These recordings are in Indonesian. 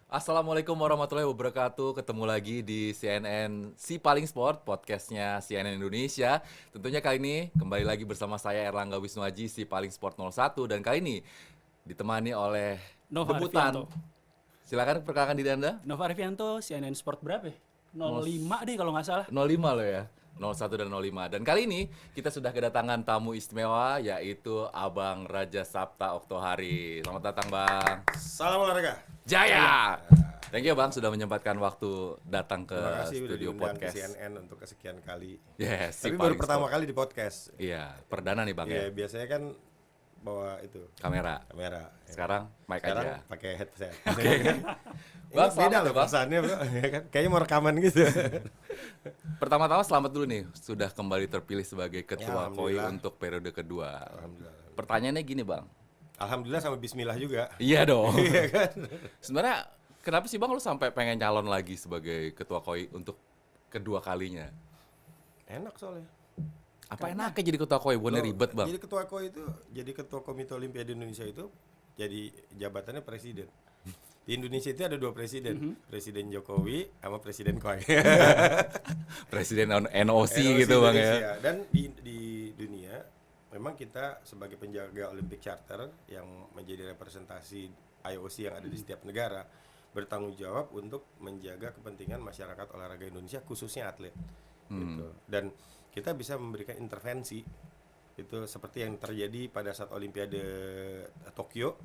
Assalamualaikum warahmatullahi wabarakatuh. Ketemu lagi di CNN Si Paling Sport, podcastnya CNN Indonesia. Tentunya kali ini kembali lagi bersama saya Erlangga Wisnuaji, Si Paling Sport 01. Dan kali ini ditemani oleh Nova debutan. Arfianto. Silakan perkenalkan diri Anda. Nova Arfianto, CNN Sport berapa ya? 05 deh kalau nggak salah. 05 loh ya. 01 dan 05. Dan kali ini kita sudah kedatangan tamu istimewa, yaitu Abang Raja Sapta Oktohari. Selamat datang Bang. Salam olahraga. Jaya. Thank you Bang sudah menyempatkan waktu datang ke Terima kasih udah studio diundang podcast. ke CNN untuk kesekian kali. Yes, Tapi Si baru Paling pertama Sport. kali di podcast. Iya, perdana nih Bang Ya, ya. biasanya kan bawa itu Kamera. kamera. Sekarang mic Sekarang aja. pakai headset. Bang, Ini beda selamat loh ya, Bang. perasaannya, Bro. Ya kan? Kayaknya mau rekaman gitu. Pertama-tama selamat dulu nih, sudah kembali terpilih sebagai Ya, ketua KOI alhamdulillah. untuk periode kedua. Alhamdulillah. Pertanyaannya gini Bang. Alhamdulillah sama bismillah juga. Iya dong. Iya kan? Sebenarnya kenapa sih Bang lu sampai pengen calon lagi sebagai ketua KOI untuk kedua kalinya? Enak soalnya. Apa enaknya jadi ketua KOI? Bukannya Loh, ribet Bang? Jadi ketua KOI itu, jadi ketua Komite Olimpiade Indonesia itu jadi jabatannya presiden. Di Indonesia itu ada dua presiden, Presiden Jokowi sama Presiden KOI. Presiden NOC NOC gitu Bang ya. Indonesia. Dan di dunia memang kita sebagai penjaga Olympic Charter yang menjadi representasi IOC yang ada di setiap negara bertanggung jawab untuk menjaga kepentingan masyarakat olahraga Indonesia khususnya atlet gitu. Dan kita bisa memberikan intervensi itu seperti yang terjadi pada saat Olimpiade Tokyo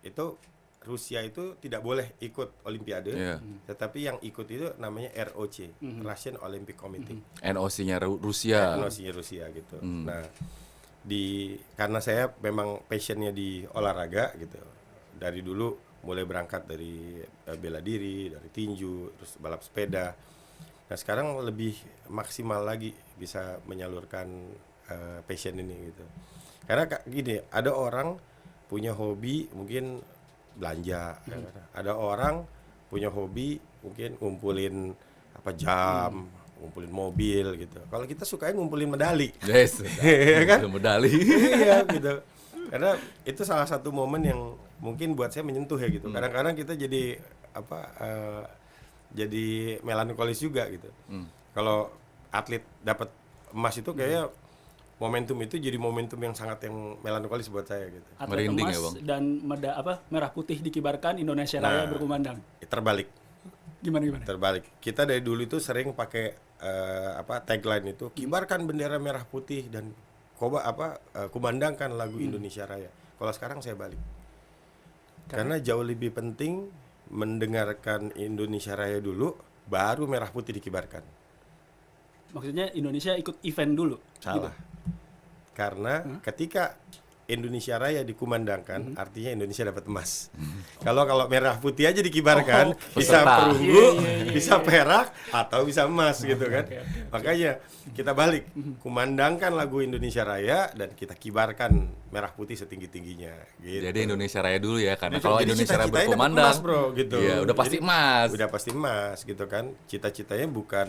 itu. Rusia itu tidak boleh ikut Olimpiade, Iya. tetapi yang ikut itu namanya ROC, Russian Olympic Committee, NOC-nya Rusia. NOC-nya Rusia gitu. Nah, karena saya memang passionnya di olahraga gitu, dari dulu mulai berangkat dari bela diri, dari tinju, terus balap sepeda. Nah sekarang lebih maksimal lagi bisa menyalurkan passion ini gitu. Karena gini, ada orang punya hobi mungkin belanja, ya kan? Ada orang punya hobi mungkin ngumpulin jam, ngumpulin mobil gitu. Kalau kita sukain ngumpulin medali, Yes. ya kan? Medali. Iya gitu. Karena itu salah satu momen yang mungkin buat saya menyentuh ya gitu. Kadang-kadang kita jadi jadi melankolis juga gitu. Kalau atlet dapat emas itu kayaknya momentum itu jadi momentum yang sangat yang melankolis buat saya gitu. Atlet Merinding emas ya, Bang? dan merah putih dikibarkan, Indonesia Raya berkumandang. Terbalik. Gimana? Terbalik. Kita dari dulu itu sering pakai tagline itu kibarkan bendera merah putih dan kumandangkan lagu Indonesia Raya. Kalau sekarang saya balik. Karena jauh lebih penting mendengarkan Indonesia Raya dulu baru merah putih dikibarkan. Maksudnya Indonesia ikut event dulu. Salah. Karena ketika Indonesia Raya dikumandangkan, artinya Indonesia dapat emas. Kalau merah putih aja dikibarkan, bisa peserta. perunggu, bisa perak, atau bisa emas gitu kan. Makanya kita balik, kumandangkan lagu Indonesia Raya dan kita kibarkan merah putih setinggi-tingginya. Gitu. Jadi Indonesia Raya dulu ya, karena kalau Jadi Indonesia Raya cita-citanya dapat berkumandang, emas, bro, gitu. iya, udah pasti Jadi, emas. Udah pasti emas gitu kan. Cita-citanya bukan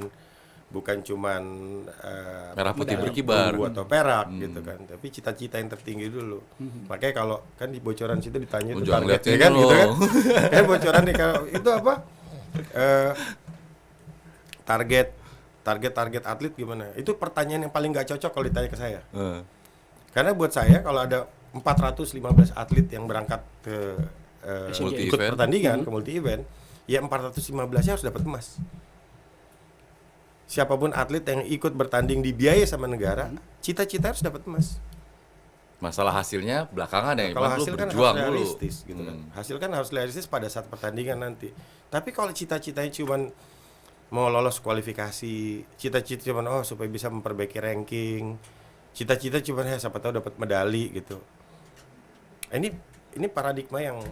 cuman Merah putih medali berkibar. perunggu atau perak gitu kan, tapi cita-cita yang tertinggi dulu. Makanya kalau kan di bocoran situ ditanya itu Jangan lihat targetnya ini kan gitu kan. loh. Kan bocoran nih kalau itu apa? Target atlet gimana? Itu pertanyaan yang paling gak cocok kalau ditanya ke saya. Karena buat saya kalau ada 415 atlet yang berangkat ke Multi ikut event. pertandingan ke multi event, ya 415-nya harus dapat emas. Siapapun atlet yang ikut bertanding dibiayai sama negara, cita-cita harus dapat emas. Masalah hasilnya belakangan ya, Kalau Bang, lu hasil kan harus berjuang dulu. realistis gitu kan. Hasil kan harus realistis pada saat pertandingan nanti. Tapi kalau cita-citanya cuman mau lolos kualifikasi, cita-cita cuman supaya bisa memperbaiki ranking, cita-cita cuman siapa tahu dapat medali gitu. Ini paradigma yang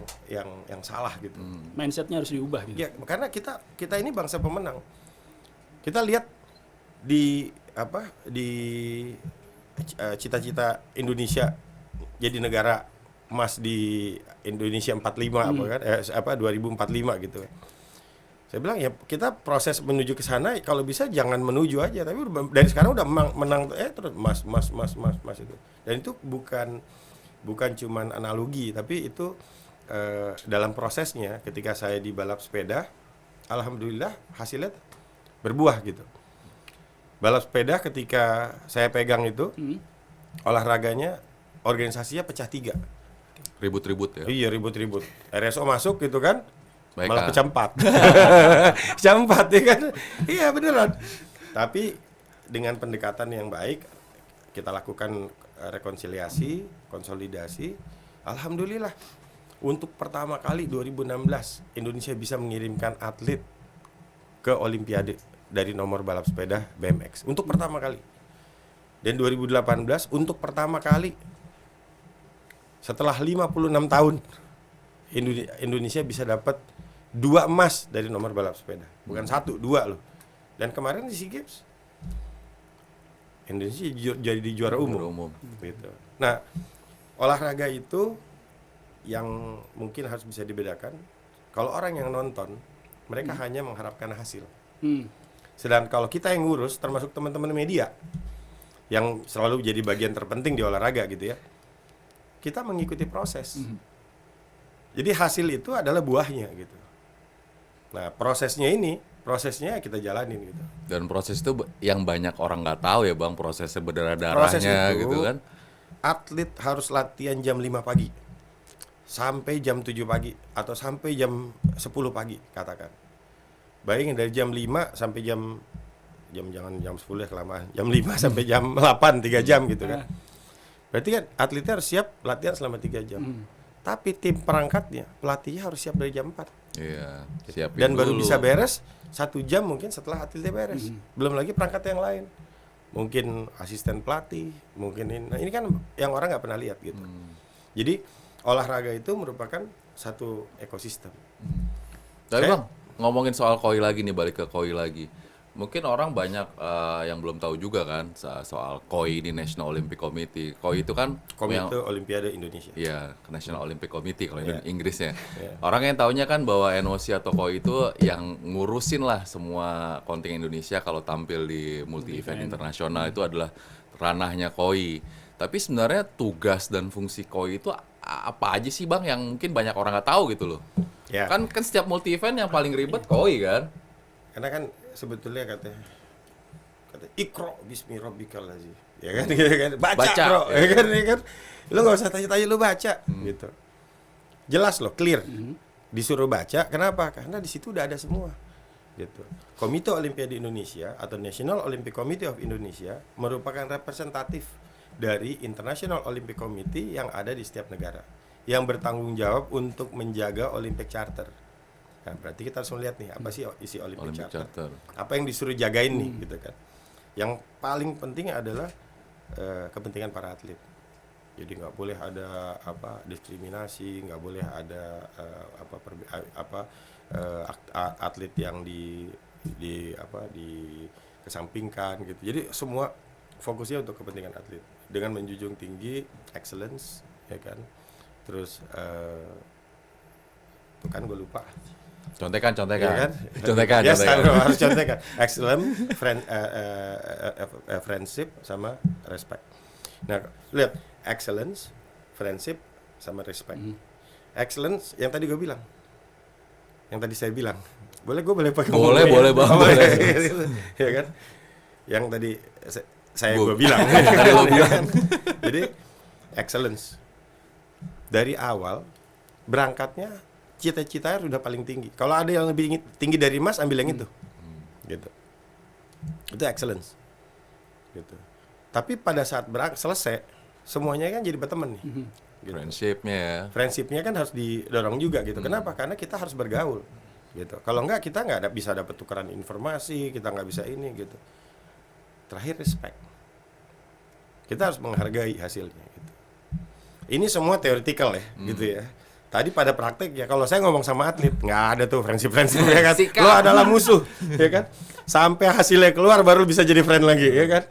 salah gitu. Mindsetnya harus diubah gitu. Ya, karena kita ini bangsa pemenang. Kita lihat di cita-cita Indonesia jadi negara emas di Indonesia 45 2045 gitu. Saya bilang ya kita proses menuju ke sana kalau bisa jangan menuju aja, tapi dari sekarang udah menang terus emas itu. Dan itu bukan cuman analogi, tapi itu dalam prosesnya ketika saya di balap sepeda, alhamdulillah hasilnya berbuah gitu. Balap sepeda ketika saya pegang itu, olahraganya, organisasinya pecah 3. Ribut-ribut ya. Iya, ribut-ribut. RSO masuk gitu kan, Baik, malah Kak. pecah 4. Pecah 4 ya kan. Iya beneran. Tapi dengan pendekatan yang baik, kita lakukan rekonsiliasi, konsolidasi. Alhamdulillah, untuk pertama kali 2016 Indonesia bisa mengirimkan atlet ke Olimpiade dari nomor balap sepeda BMX untuk pertama kali. Dan 2018 untuk pertama kali setelah 56 tahun Indonesia bisa dapat 2 emas dari nomor balap sepeda. Bukan 1, 2 loh. Dan kemarin di SEA Games Indonesia jadi juara umum. Gitu. Nah, olahraga itu yang mungkin harus bisa dibedakan. Kalau orang yang nonton, mereka hanya mengharapkan hasil. Sedangkan kalau kita yang ngurus, termasuk teman-teman media, yang selalu jadi bagian terpenting di olahraga gitu ya, kita mengikuti proses. Jadi hasil itu adalah buahnya gitu. Nah, prosesnya kita jalanin gitu. Dan proses itu yang banyak orang nggak tahu ya Bang, prosesnya Proses berdarah-darahnya itu, gitu kan. atlet harus latihan jam 5 pagi sampai jam 7 pagi atau sampai jam 10 pagi katakan. Bayangin dari jam 5 sampai jam jangan jam 10 ya kelamaan. Jam 5 sampai jam 8 3 jam gitu kan. Berarti kan atletnya harus siap latihan selama 3 jam. Tapi tim perangkatnya, pelatihnya harus siap dari jam 4. Iya, siapin Dan baru dulu. bisa beres 1 jam mungkin setelah atletnya beres. Belum lagi perangkat yang lain. Mungkin asisten pelatih, mungkin ini. Nah, ini kan yang orang nggak pernah lihat gitu. Jadi olahraga itu merupakan satu ekosistem. Tapi Saya- Bang, ngomongin soal koi lagi nih, balik ke koi lagi. Mungkin orang banyak yang belum tahu juga kan soal koi di National Olympic Committee. Koi itu kan Komite Olimpiade Indonesia. Iya, National Olympic Committee kalau Iya. Inggrisnya. Iya. Orang yang taunya kan bahwa NOC atau KOI itu yang ngurusin lah semua kontingen Indonesia kalau tampil di multi event internasional itu adalah ranahnya KOI. Tapi sebenarnya tugas dan fungsi KOI itu apa aja sih Bang yang mungkin banyak orang nggak tahu gitu loh. Ya. Kan setiap multi event yang paling ribet KOI kan. Karena kan sebetulnya kata Iqra bismi rabbikal ladzi. Ya kan, gitu kan. Baca, bro. Ya. Ya kan. Lu nggak usah tanya-tanya, lu baca gitu. Jelas loh, clear. Disuruh baca, kenapa? Karena di situ udah ada semua. Gitu. Komite Olimpiade Indonesia atau National Olympic Committee of Indonesia merupakan representatif dari International Olympic Committee yang ada di setiap negara yang bertanggung jawab untuk menjaga Olympic Charter. Nah, berarti kita harus melihat nih apa sih isi Olympic Olympic Charter. Charter. Apa yang disuruh jagain nih gitu kan. Yang paling penting adalah kepentingan para atlet. Jadi nggak boleh ada diskriminasi, nggak boleh ada atlet yang dikesampingkan gitu. Jadi semua fokusnya untuk kepentingan atlet dengan menjunjung tinggi excellence, ya kan. Terus tuh kan gue lupa. Contekan. Ya kan? Contekan. Yes, harus contekan. Excellent, friendship sama respect. Nah, lihat excellence, friendship sama respect. Excellence yang tadi gue bilang. Yang tadi saya bilang. Gue boleh pakai Boleh, ngomong ya? boleh, Bang, boleh. Ya kan? Yang tadi gue Gua- bilang. Tadi lo bilang. Jadi excellence. Dari awal berangkatnya cita-citanya sudah paling tinggi. Kalau ada yang lebih tinggi dari emas, ambil yang itu. Gitu. Itu excellence. Gitu. Tapi pada saat selesai, semuanya kan jadi berteman nih. Gitu. Friendship-nya ya. Friendship-nya kan harus didorong juga gitu. Kenapa? Karena kita harus bergaul. Gitu. Kalau enggak kita nggak bisa dapat tukeran informasi, kita nggak bisa ini gitu. Terakhir respect. Kita harus menghargai hasilnya. Gitu. Ini semua theoretical ya, gitu ya. Tadi pada praktek ya, kalau saya ngomong sama atlet nggak ada tuh friendship ya kan. Sikap. Lo adalah musuh, ya kan. Sampai hasilnya keluar baru bisa jadi friend lagi, ya kan.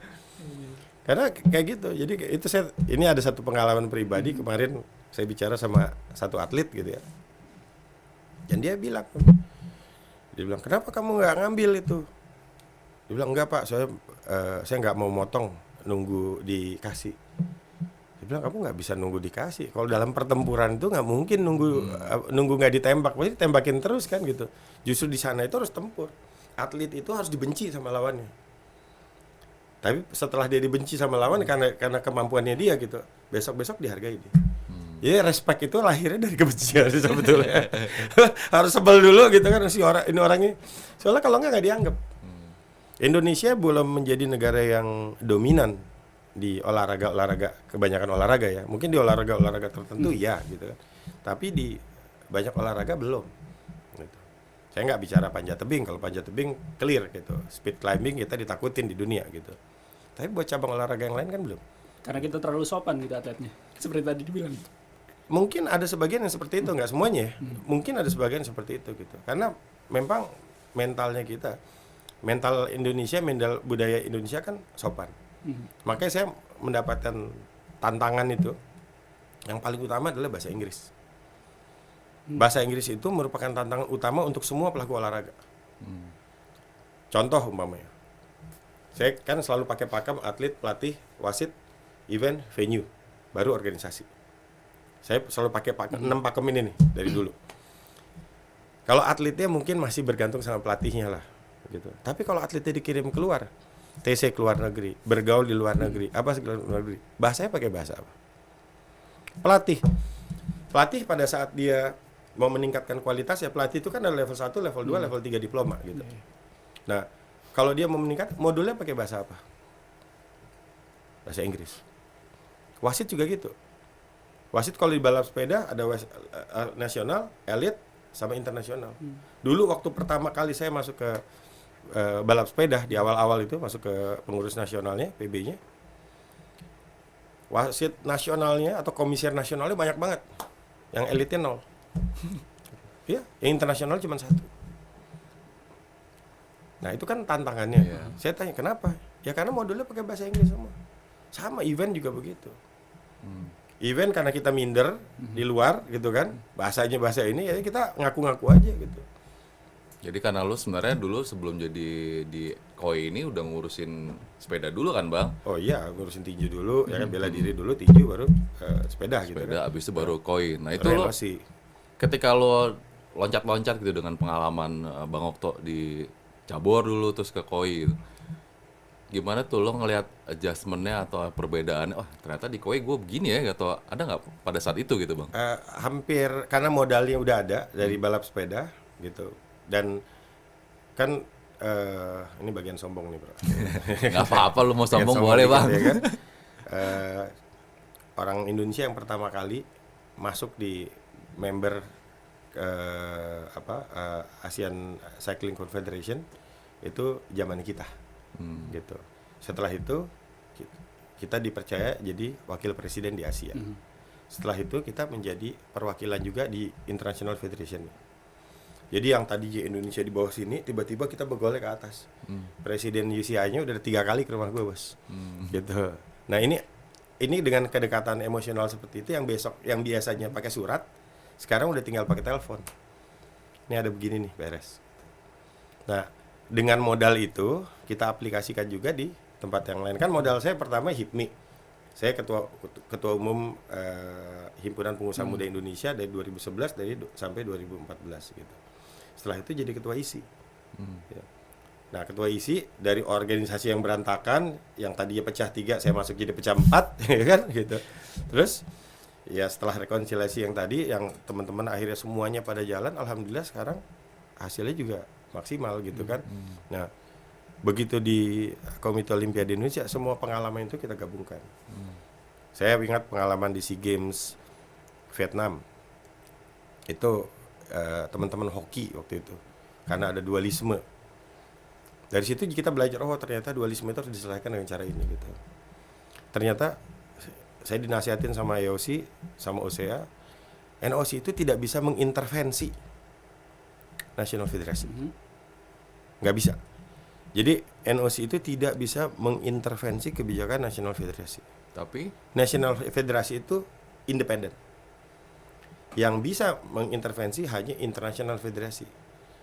Karena kayak gitu. Jadi itu ini ada satu pengalaman pribadi kemarin saya bicara sama satu atlet gitu ya. Dan dia bilang kenapa kamu nggak ngambil itu? Dia bilang enggak Pak, saya nggak mau motong, nunggu dikasih. Dia bilang kamu nggak bisa nunggu dikasih. Kalau dalam pertempuran itu nggak mungkin nunggu nggak ditembak, pasti tembakin terus kan gitu. Justru di sana itu harus tempur. Atlet itu harus dibenci sama lawannya. Tapi setelah dia dibenci sama lawan karena kemampuannya dia gitu, besok dihargai dia. Jadi respect itu lahirnya dari kebencian sih sebetulnya. Harus sebel dulu gitu kan si orang ini orangnya. Soalnya kalau nggak dianggap. Indonesia belum menjadi negara yang dominan di olahraga kebanyakan olahraga ya. Mungkin di olahraga tertentu ya gitu kan. Tapi di banyak olahraga belum. Gitu. Saya nggak bicara panjat tebing. Kalau panjat tebing clear gitu. Speed climbing kita ditakutin di dunia gitu. Tapi buat cabang olahraga yang lain kan belum. Karena kita terlalu sopan gitu atletnya. Seperti tadi dibilang. Mungkin ada sebagian yang seperti itu, nggak semuanya ya. Mungkin ada sebagian seperti itu gitu. Karena memang mentalnya kita, mental Indonesia, mental budaya Indonesia kan sopan. Makanya saya mendapatkan tantangan itu. Yang paling utama adalah bahasa Inggris. Bahasa Inggris itu merupakan tantangan utama untuk semua pelaku olahraga. Contoh umpamanya, saya kan selalu pakai pakem atlet, pelatih, wasit, event, venue, baru organisasi. Saya selalu pakai 6 pakem ini nih dari dulu. Kalau atletnya mungkin masih bergantung sama pelatihnya lah, gitu. Tapi kalau atletnya dikirim keluar, TC keluar negeri, bergaul di luar negeri, apa segala luar negeri, bahasanya pakai bahasa apa? Pelatih pada saat dia mau meningkatkan kualitas ya pelatih itu kan ada level 1, level 2, level 3 diploma gitu. Nah, kalau dia mau meningkat, modulnya pakai bahasa apa? Bahasa Inggris. Wasit juga gitu. Wasit kalau di balap sepeda ada nasional, elit, sama internasional. Dulu waktu pertama kali saya masuk ke balap sepeda di awal-awal itu masuk ke pengurus nasionalnya, PB-nya. Wasit nasionalnya atau komisir nasionalnya banyak banget. Yang elitnya 0. Iya, yang internasional cuma 1. Nah, itu kan tantangannya. Saya tanya, kenapa? Ya karena modulnya pakai bahasa Inggris semua. Sama event juga begitu. Event karena kita minder di luar gitu kan, bahasanya bahasa ini ya kita ngaku-ngaku aja gitu. Jadi karena lu sebenarnya dulu sebelum jadi di KOI ini udah ngurusin sepeda dulu kan Bang? Oh iya, ngurusin tinju dulu, ya kan bela diri dulu, tinju baru sepeda gitu kan. Sepeda abis itu baru KOI. Nah itu lo Relasi. ketika lo loncat-loncat gitu dengan pengalaman Bang Okto di cabur dulu terus ke KOI gitu. Gimana tuh lo ngelihat adjustment-nya atau perbedaannya? Oh ternyata di KOI gue begini ya, atau ada nggak pada saat itu gitu Bang? Hampir karena modalnya udah ada dari balap sepeda gitu, dan kan ini bagian sombong nih bro. Nggak apa-apa lo mau sombong Bagian boleh dikit, Bang. ya kan? Orang Indonesia yang pertama kali masuk di member ASEAN Cycling Confederation itu zaman kita. Gitu. Setelah itu kita dipercaya jadi wakil presiden di Asia. Setelah itu kita menjadi perwakilan juga di International Federation. Jadi yang tadinya Indonesia di bawah sini, tiba-tiba kita bergolek ke atas. Presiden UCI-nya udah 3 kali ke rumah gue bos. Gitu. Nah ini dengan kedekatan emosional seperti itu yang biasanya pakai surat, sekarang udah tinggal pakai telepon. Ini ada begini nih beres. Nah dengan modal itu kita aplikasikan juga di tempat yang lain. Kan modal saya pertama HIPMI. Saya ketua umum Himpunan Pengusaha Muda Indonesia dari 2011 sampai 2014 gitu. Setelah itu jadi ketua ISI. Ya. Nah, ketua ISI dari organisasi yang berantakan, yang tadinya pecah 3, saya masuk jadi pecah 4, ya kan gitu. Terus ya setelah rekonsiliasi yang tadi, yang teman-teman akhirnya semuanya pada jalan, alhamdulillah sekarang hasilnya juga maksimal gitu kan. Nah, begitu di Komite Olimpiade Indonesia semua pengalaman itu kita gabungkan. Saya ingat pengalaman di SEA Games Vietnam. Itu teman-teman hoki waktu itu. Karena ada dualisme. Dari situ kita belajar ternyata dualisme itu harus diselesaikan dengan cara ini gitu. Ternyata saya dinasihatin sama IOC sama OCA, NOC itu tidak bisa mengintervensi National Federasi. Nggak bisa. Jadi NOC itu tidak bisa mengintervensi kebijakan National Federasi. Tapi National Federasi itu independen. Yang bisa mengintervensi hanya International Federasi.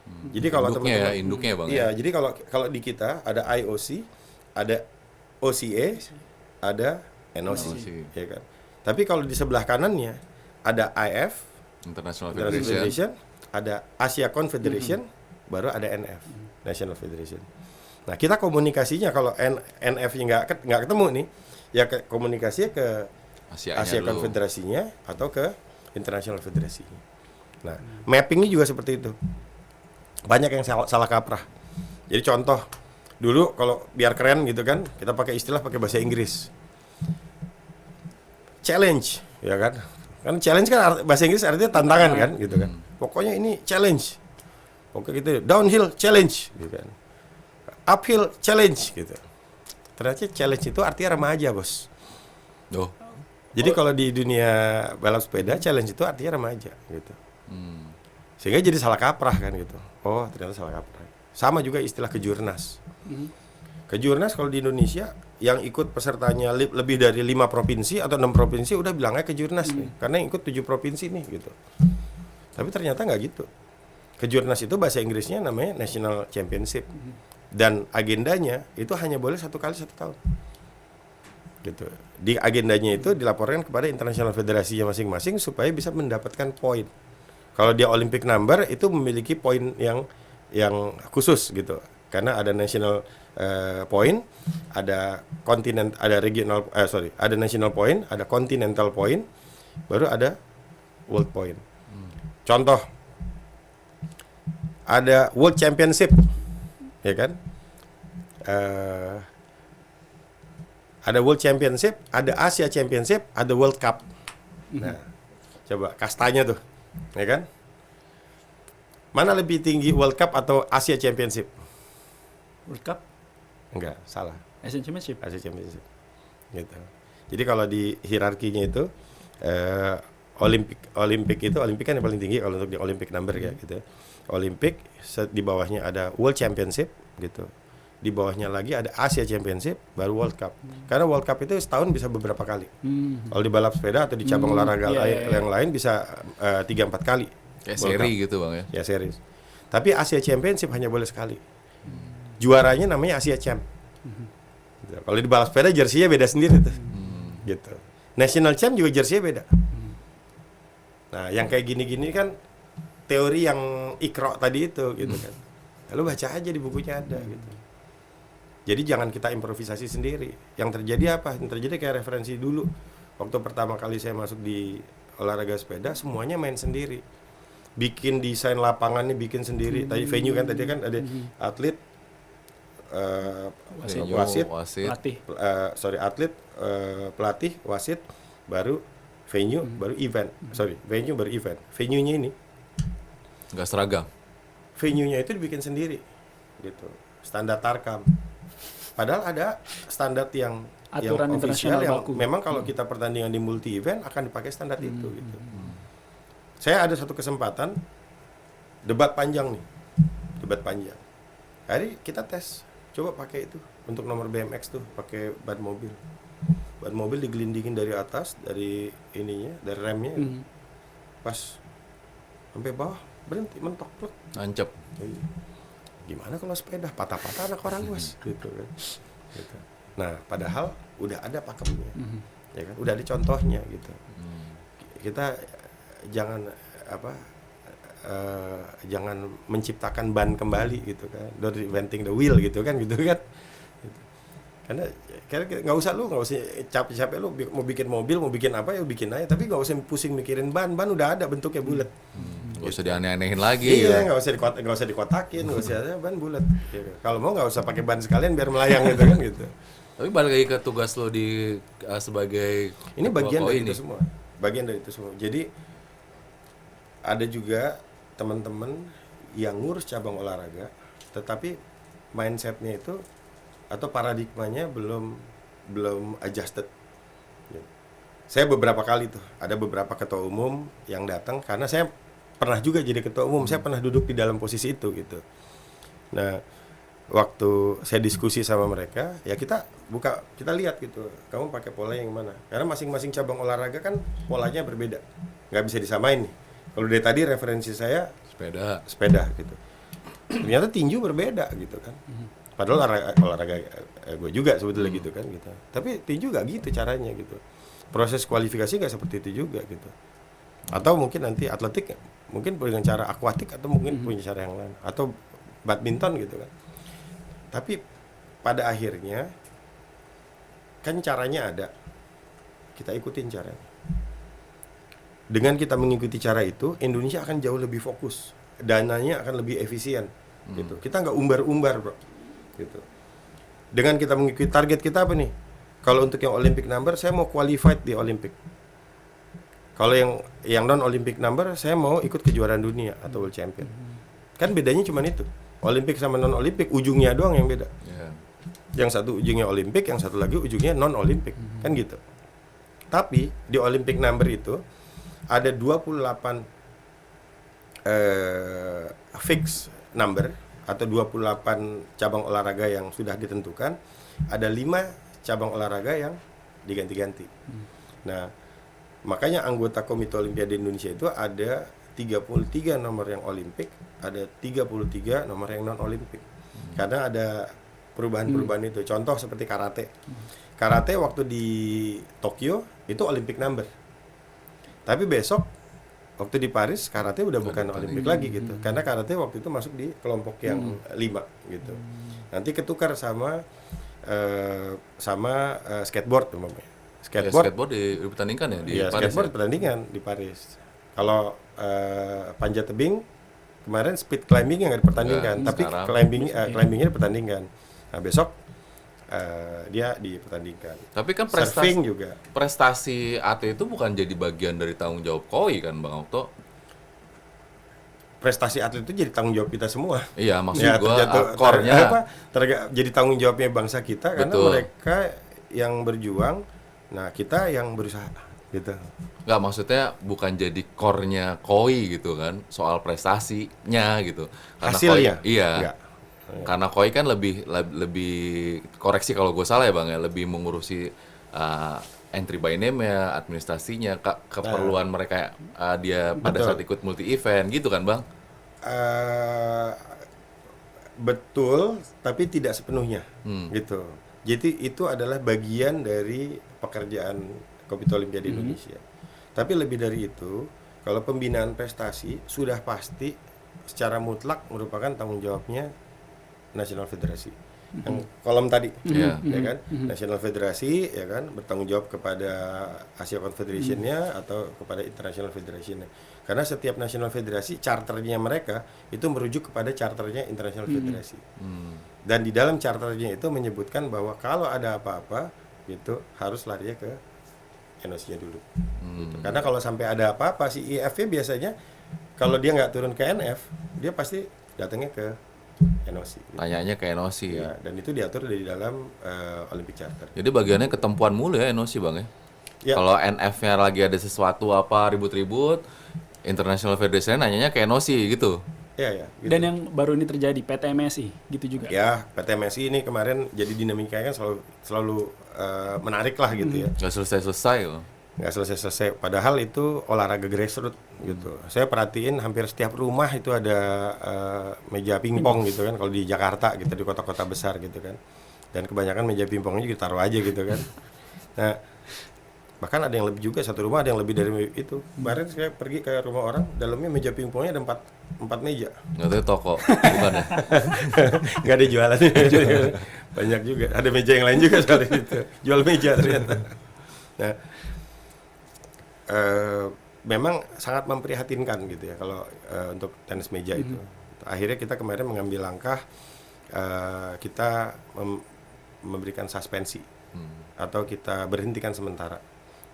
Jadi kalau teman-teman induknya Bang. Iya, jadi kalau di kita ada IOC, ada OCA, ada NOC, ya kan. Tapi kalau di sebelah kanannya ada IF, International International Federation. Federation, ada Asia Confederation, baru ada NF, National Federation. Nah, kita komunikasinya kalau NF-nya nggak ketemu nih, ya komunikasinya ke Asianya Asia dulu. Confederasinya atau ke International Federasinya. Nah, mappingnya juga seperti itu. Banyak yang salah kaprah. Jadi contoh, dulu kalau biar keren gitu kan, kita pakai istilah pakai bahasa Inggris. Challenge, ya kan? Kan challenge kan bahasa Inggris artinya tantangan kan, gitu kan. Pokoknya ini challenge. Pokoknya gitu, downhill challenge, gitu kan. Uphill challenge, gitu. Ternyata challenge itu artinya remaja, bos. Oh. Jadi kalau di dunia balap sepeda, challenge itu artinya remaja, gitu. Hmm. Sehingga jadi salah kaprah kan gitu. Oh, ternyata salah kaprah. Sama juga istilah kejurnas. Kejurnas kalau di Indonesia yang ikut pesertanya lebih dari 5 provinsi atau 6 provinsi udah bilangnya kejurnas nih, karena yang ikut 7 provinsi nih gitu. Tapi ternyata nggak gitu. Kejurnas itu bahasa Inggrisnya namanya National Championship. Dan agendanya itu hanya boleh 1 kali 1 tahun. Gitu. Di agendanya itu dilaporkan kepada international federasinya masing-masing supaya bisa mendapatkan poin. Kalau dia Olympic number itu memiliki poin yang khusus gitu. Karena ada national point, ada continent, ada regional, ada national point, ada continental point, baru ada world point. Contoh, ada World Championship, ya kan? Ada World Championship, ada Asia Championship, ada World Cup. Nah, coba kastanya tuh, ya kan? Mana lebih tinggi, World Cup atau Asia Championship? World Cup, Enggak, salah. Asian Championship. Asia Championship. Gitu. Jadi kalau di hierarkinya itu Olimpik kan yang paling tinggi kalau untuk di Olympic number ya gitu. Olimpik di bawahnya ada World Championship gitu. Di bawahnya lagi ada Asia Championship, baru World Cup. Karena World Cup itu setahun bisa beberapa kali. Kalau di balap sepeda atau di cabang olahraga yang lain bisa 3-4 kali. Kayak World seri Cup. gitu bang ya. Ya series. Tapi Asia Championship hanya boleh sekali. Juaranya namanya Asia Champ. Gitu. Kalau di balap sepeda jersey-nya beda sendiri tuh. Gitu. National Champ juga jersey-nya beda. Nah, yang kayak gini-gini kan teori yang Iqra tadi itu gitu kan. Lalu baca aja di bukunya ada gitu. Jadi jangan kita improvisasi sendiri. Yang terjadi apa? Yang terjadi kayak referensi dulu. Waktu pertama kali saya masuk di olahraga sepeda, semuanya main sendiri. Bikin desain lapangannya bikin sendiri. Tadi venue kan tadi kan ada atlet, wasit, Pelatih. atlet, pelatih, wasit, baru venue, baru event. Venue baru event. Venue-nya ini, Nggak seragam. venue-nya itu dibikin sendiri, gitu. Standar Tarkam. Padahal ada standar yang Aturan official internasional yang baku. memang kalau kita pertandingan di multi event akan dipakai standar itu, gitu. Saya ada satu kesempatan debat panjang nih, debat panjang. Hari kita tes, coba pakai itu untuk nomor BMX tuh, pakai ban mobil. Ban mobil digelindingin dari atas, dari ininya, dari remnya, pas sampai bawah berhenti mentok, plek. Nancep. Gimana kalau sepeda patah-patah anak orang bos, gitu kan. Gitu. Nah, padahal udah ada pakemnya, ya kan, udah ada contohnya gitu. Kita jangan jangan menciptakan ban kembali gitu kan, don't reinventing the wheel gitu kan, gitu. Karena nggak usah capek-capek lu mau bikin mobil, mau bikin apa ya bikin aja, tapi nggak usah pusing mikirin ban udah ada bentuknya bulat. Nggak usah dianeh-anehin lagi. Iya, gitu. nggak usah dikotakin, nggak usah ban bulat. Gitu. Kalau mau nggak usah pakai ban sekalian biar melayang gitu kan gitu. Tapi balik lagi ke tugas lo di sebagai Ini ketua bagian KOI dari ini. itu semua. Bagian dari itu semua. Jadi ada juga teman-teman yang ngurus cabang olahraga, tetapi mindsetnya itu atau paradigmanya belum adjusted. Saya beberapa kali tuh ada beberapa ketua umum yang datang karena saya pernah juga jadi ketua umum, saya pernah duduk di dalam posisi itu gitu. Nah, waktu saya diskusi sama mereka, ya kita lihat gitu, kamu pakai pola yang mana? Karena masing-masing cabang olahraga kan polanya berbeda, nggak bisa disamain nih. Kalau dari tadi referensi saya sepeda gitu, ternyata tinju berbeda gitu kan. Padahal olahraga gue juga sebetulnya gitu kan gitu. Tapi tinju nggak gitu caranya gitu. proses kualifikasi nggak seperti itu juga gitu. Atau mungkin nanti atletik mungkin dengan cara akuatik atau mungkin punya cara yang lain atau badminton gitu kan. Tapi pada akhirnya kan caranya ada, kita ikutin caranya. Dengan kita mengikuti cara itu, Indonesia akan jauh lebih fokus, dananya akan lebih efisien gitu. Kita nggak umbar-umbar bro gitu. Dengan kita mengikuti target kita apa nih? Kalau untuk yang Olympic number saya mau qualified di Olympic. Kalau yang non Olympic number saya mau ikut kejuaraan dunia atau World Champion. Kan bedanya cuma itu. Olympic sama non Olympic ujungnya doang yang beda. Yeah. Yang satu ujungnya Olympic, yang satu lagi ujungnya non Olympic. Kan gitu. Tapi di Olympic number itu ada 28 fix number atau 28 cabang olahraga yang sudah ditentukan, ada 5 cabang olahraga yang diganti-ganti. Nah, makanya anggota Komite Olimpiade Indonesia itu ada 33 nomor yang Olimpik, ada 33 nomor yang non Olimpik. Karena ada perubahan-perubahan itu. Contoh seperti karate. Karate waktu di Tokyo itu Olympic number. Tapi besok waktu di Paris karate udah bukan Olimpik lagi gitu. Karena karate waktu itu masuk di kelompok yang 5 gitu. Nanti ketukar sama skateboard umpamanya. Ya, skateboard dipertandingkan ya di Paris. Skateboard pertandingan di Paris. Kalau panjat tebing kemarin speed climbing yang nggak dipertandingkan, tapi climbingnya dipertandingkan. Nah besok dia dipertandingkan. Tapi kan surfing juga. Prestasi atlet itu bukan jadi bagian dari tanggung jawab KOI kan Bang Okto? Prestasi atlet itu jadi tanggung jawab kita semua. Iya, maksud gua core-nya jadi tanggung jawabnya bangsa kita. Betul. Karena mereka yang berjuang, nah kita yang berusaha gitu. Nggak, maksudnya bukan jadi core-nya KOI gitu kan, soal prestasinya gitu. Karena hasilnya? KOI, iya. Enggak. Karena KOI kan lebih koreksi kalau gue salah ya Bang ya, lebih mengurusi entry by name ya, administrasinya, keperluan mereka dia pada saat ikut multi event gitu kan Bang? Betul, tapi tidak sepenuhnya gitu. Jadi itu adalah bagian dari pekerjaan Komite Olimpiade Indonesia. Tapi lebih dari itu, kalau pembinaan prestasi sudah pasti secara mutlak merupakan tanggung jawabnya National Federasi. Yang kolom tadi, ya kan? National Federasi, ya kan, bertanggung jawab kepada Asia Confederation-nya atau kepada International Federation-nya. Karena setiap National Federasi, charternya mereka itu merujuk kepada charternya International Federasi. Dan di dalam charternya itu menyebutkan bahwa kalau ada apa-apa, gitu harus larinya ke NOC-nya dulu. Gitu. Karena kalau sampai ada apa-apa, si IF-nya biasanya kalau dia nggak turun ke NF, dia pasti datangnya ke NOC. Gitu. Tanyanya ke NOC. Ya, dan itu diatur di dalam Olympic Charter. Jadi bagiannya ketempuan mulu ya NOC Bang ya? Ya. Kalau NF-nya lagi ada sesuatu apa ribut-ribut, International Federation nanyanya ke NOC gitu. Ya, gitu. Dan yang baru ini terjadi PTMSI gitu juga. Ya, PTMSI ini kemarin jadi dinamikanya kan selalu menarik lah gitu ya. Nggak selesai-selesai loh. Nggak selesai-selesai. Padahal itu olahraga grassroots gitu. Saya perhatiin hampir setiap rumah itu ada meja pingpong gitu kan. Kalau di Jakarta gitu, di kota-kota besar gitu kan. Dan kebanyakan meja pingpongnya juga taruh aja gitu kan. Nah, bahkan ada yang lebih juga, satu rumah ada yang lebih dari itu. Kemarin saya pergi ke rumah orang, dalamnya meja pingpongnya ada 4 meja. Nggak tahu toko, bukan ya? Nggak ada jualan. Banyak juga. Ada meja yang lain juga soal itu. Jual meja ternyata. Nah, memang sangat memprihatinkan gitu ya kalau untuk tenis meja itu. Akhirnya kita kemarin mengambil langkah, kita memberikan suspensi atau kita berhentikan sementara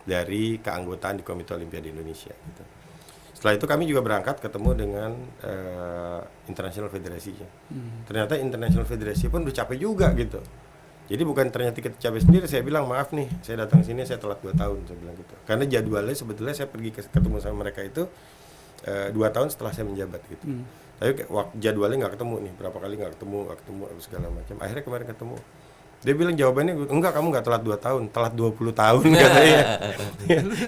dari keanggotaan di Komite Olimpiade Indonesia gitu. Setelah itu kami juga berangkat ketemu dengan International Federasi-nya. Ternyata International Federasi pun udah capek juga gitu. Jadi bukan ternyata kita capek sendiri, saya bilang maaf nih, saya datang sini saya telat 2 tahun, saya bilang gitu. Karena jadwalnya sebetulnya saya pergi ketemu sama mereka itu 2 tahun setelah saya menjabat gitu. Tapi jadwalnya nggak ketemu nih, berapa kali nggak ketemu segala macam. Akhirnya kemarin ketemu. Dia bilang jawabannya, enggak, kamu nggak telat 2 tahun, telat 20 tahun katanya.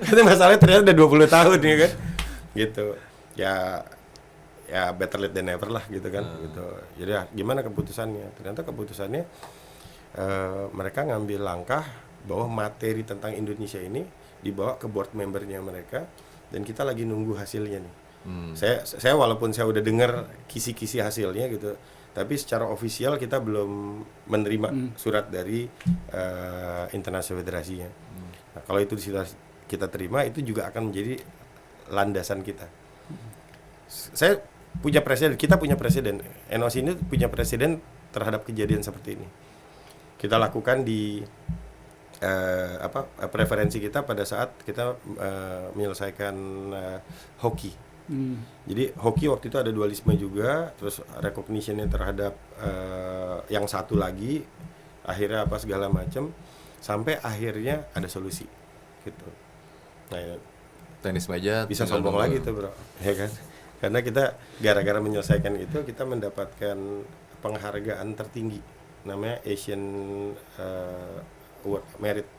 Itu masalahnya ternyata udah 20 tahun ya kan. Gitu. Ya better late than never lah gitu kan. Gitu. Jadi gimana keputusannya? Ternyata keputusannya mereka ngambil langkah bahwa materi tentang Indonesia ini dibawa ke board membernya mereka, dan kita lagi nunggu hasilnya nih. Saya walaupun saya udah dengar kisi-kisi hasilnya gitu, tapi secara ofisial kita belum menerima surat dari internasional federasinya. Nah, kalau itu kita terima, itu juga akan menjadi landasan kita. Saya punya presiden, kita punya presiden, NOC ini punya presiden terhadap kejadian seperti ini. Kita lakukan di preferensi kita pada saat kita menyelesaikan hoki. Jadi hoki waktu itu ada dualisme juga, terus recognition-nya terhadap yang satu lagi, akhirnya apa segala macam, sampai akhirnya ada solusi gitu. Nah, ya, Tenis meja bisa tinggal sombong nunggu. lagi tuh bro, ya kan? Karena kita gara-gara menyelesaikan itu kita mendapatkan penghargaan tertinggi, namanya Asian Award Merit.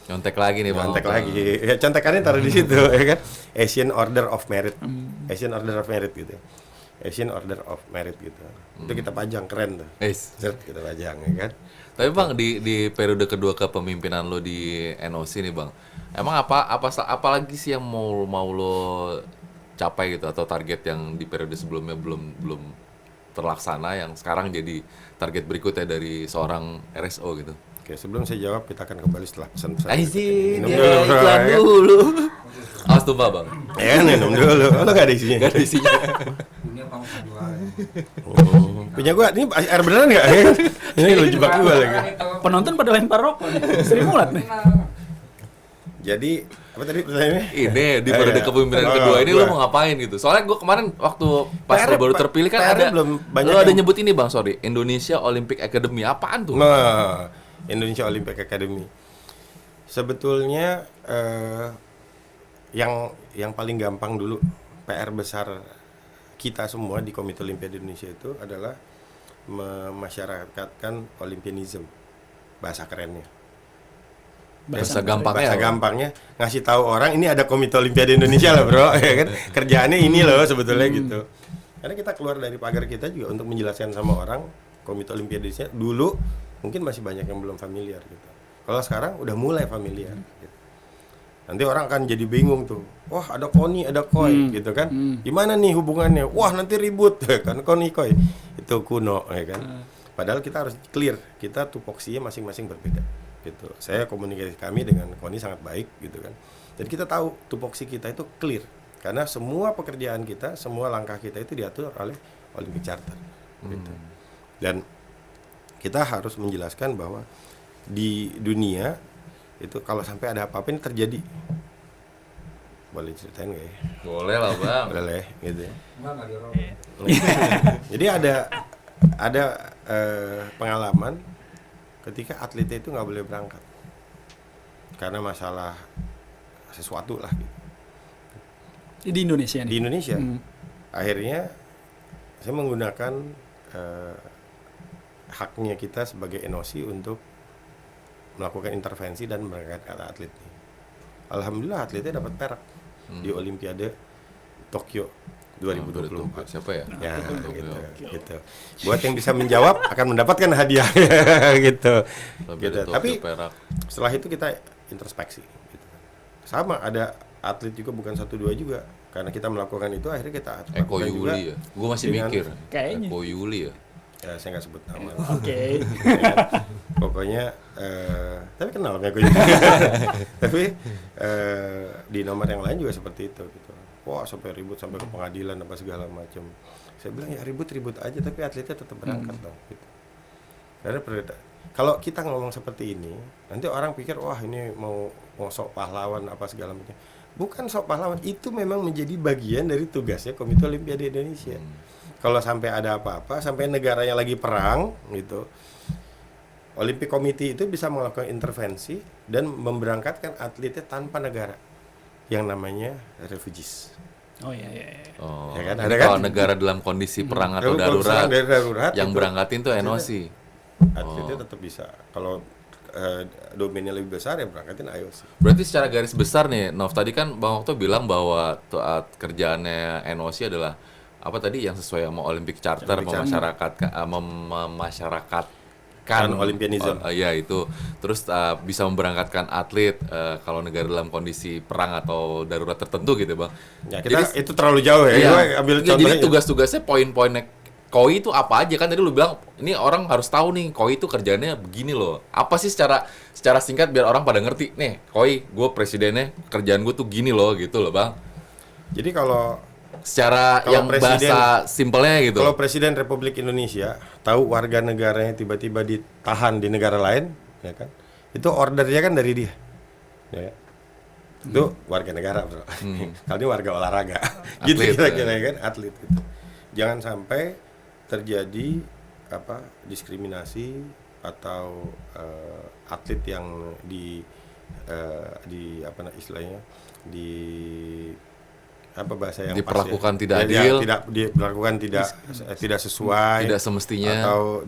Nyontek lagi nih Bang. Contek lagi, ya contekannya taruh di situ, ya kan? Asian Order of Merit, Asian Order of Merit gitu, Asian Order of Merit gitu. Itu kita pajang, keren tuh. Zert, kita pajang, ya kan? Tapi Bang, di periode kedua kepemimpinan lo di NOC nih Bang, emang apa lagi sih yang mau lo capai gitu, atau target yang di periode sebelumnya belum terlaksana yang sekarang jadi target berikutnya dari seorang RSO gitu? Oke, sebelum saya jawab, kita akan kembali setelah pesan-pesan. Aisin, Minum ya, dulu, bro, iklan ya. dulu. Awas tumpah Bang. Ya, minum dulu. Lo gak ada isinya? Gak ada isinya. Punya gua, ini air beneran gak? Ini lo jebak gua lagi. Penonton pada lempar rokok nih. Sri Mulat nih. Jadi, apa tadi pertanyaannya? Ini di periode kepemimpinan kedua ini lo mau ngapain gitu? Soalnya gue kemarin waktu pas lo baru terpilih kan PR ada belum banyak lo ada yang- nyebut ini Bang, sorry, Indonesia Olympic Academy. Apaan tuh? Nah, Indonesia Olympic Academy. Sebetulnya yang paling gampang dulu, PR besar kita semua di Komite Olimpiade Indonesia itu adalah memasyarakatkan Olympianism, bahasa kerennya. Bahasa gampangnya. Bahasa apa? gampangnya ngasih tahu orang ini ada Komite Olimpiade Indonesia lah bro, ya kan? Kerjaannya ini loh sebetulnya gitu. Karena kita keluar dari pagar kita juga untuk menjelaskan sama orang Komite Olimpiade Indonesia. Dulu mungkin masih banyak yang belum familiar gitu. Kalau sekarang udah mulai familiar. Gitu. Nanti orang akan jadi bingung tuh. Wah ada KONI, ada KOI gitu kan? Gimana nih hubungannya? Wah nanti ribut kan KONI KOI itu kuno, ya kan? Padahal kita harus clear, kita tupoksinya masing-masing berbeda. Gitu. Saya komunikasi kami dengan KONI sangat baik gitu kan. Jadi kita tahu tupoksi kita itu clear karena semua pekerjaan kita, semua langkah kita itu diatur oleh Olympic Charter. Gitu. Dan kita harus menjelaskan bahwa di dunia itu kalau sampai ada apa-apa ini terjadi, boleh ceritain nggak ya? Boleh lah Bang. Boleh gitu ya. Jadi ada pengalaman ketika atletnya itu nggak boleh berangkat karena masalah sesuatu lah gitu. Di Indonesia nih. Di Indonesia akhirnya saya menggunakan haknya kita sebagai NOC untuk melakukan intervensi dan berangkatkan atlet. Alhamdulillah atletnya dapat perak di Olimpiade Tokyo 2024. Siapa ya? Ya, gitu. Buat yang bisa menjawab akan mendapatkan hadiah gitu. Gitu. Tapi perak. setelah itu kita introspeksi gitu. Sama ada atlet juga bukan 1-2 juga. Karena kita melakukan itu akhirnya kita Eko lakukan juga Yuli ya. Gue masih dengan- mikir. Kayaknya. Eko Yuli ya. ya saya nggak sebut nama. Oke. Ya kan? Pokoknya tapi kenal sama Eko Yuli. Tapi di nomor yang lain juga seperti itu gitu. Wah sampai ribut sampai ke pengadilan apa segala macam. Saya bilang ya ribut aja tapi atletnya tetap berangkat dong gitu. Karena kalau kita ngomong seperti ini nanti orang pikir wah ini mau sok pahlawan apa segala macam. Bukan sok pahlawan, itu memang menjadi bagian dari tugasnya Komite Olimpiade Indonesia. Kalau sampai ada apa-apa, sampai negaranya lagi perang gitu, Olympic Committee itu bisa melakukan intervensi dan memberangkatkan atletnya tanpa negara, yang namanya refugees. Oh iya. Oh, Ya kan, jadi ada kan? kalau negara dalam kondisi perang atau Kalau darurat, darurat yang itu berangkatin tuh NOC. atletnya tetap bisa. Kalau domainnya lebih besar ya berangkatin IOC. Berarti secara garis besar nih, Nov tadi kan Bang Okto bilang bahwa kerjaannya NOC adalah apa tadi yang sesuai sama Olympic Charter, Olympic Charter. memasyarakatkan kan Olympianism. Iya itu. Terus bisa memberangkatkan atlet kalau negara dalam kondisi perang atau darurat tertentu gitu bang. Ya, itu terlalu jauh ya. Iya. Gue ambil contohnya. Jadi tugas-tugasnya poin-poinnya KOI itu apa aja kan tadi lu bilang ini orang harus tahu nih KOI itu kerjanya begini loh. Apa sih secara singkat biar orang pada ngerti nih KOI gue presidennya kerjaan gue tuh gini loh gitu loh bang. Jadi kalau Secara yang bahasa simpelnya gitu. Kalau Presiden Republik Indonesia tahu warga negaranya tiba-tiba ditahan di negara lain, ya kan? Itu ordernya kan dari dia. Ya. Itu warga negara, Bro. Kali ini warga olahraga. Gitu kira-kira ya kan, atlet gitu. Jangan sampai terjadi diskriminasi atau atlet yang di istilahnya di bahasa yang diperlakukan pas, tidak adil, tidak diperlakukan tidak sesuai, tidak semestinya, atau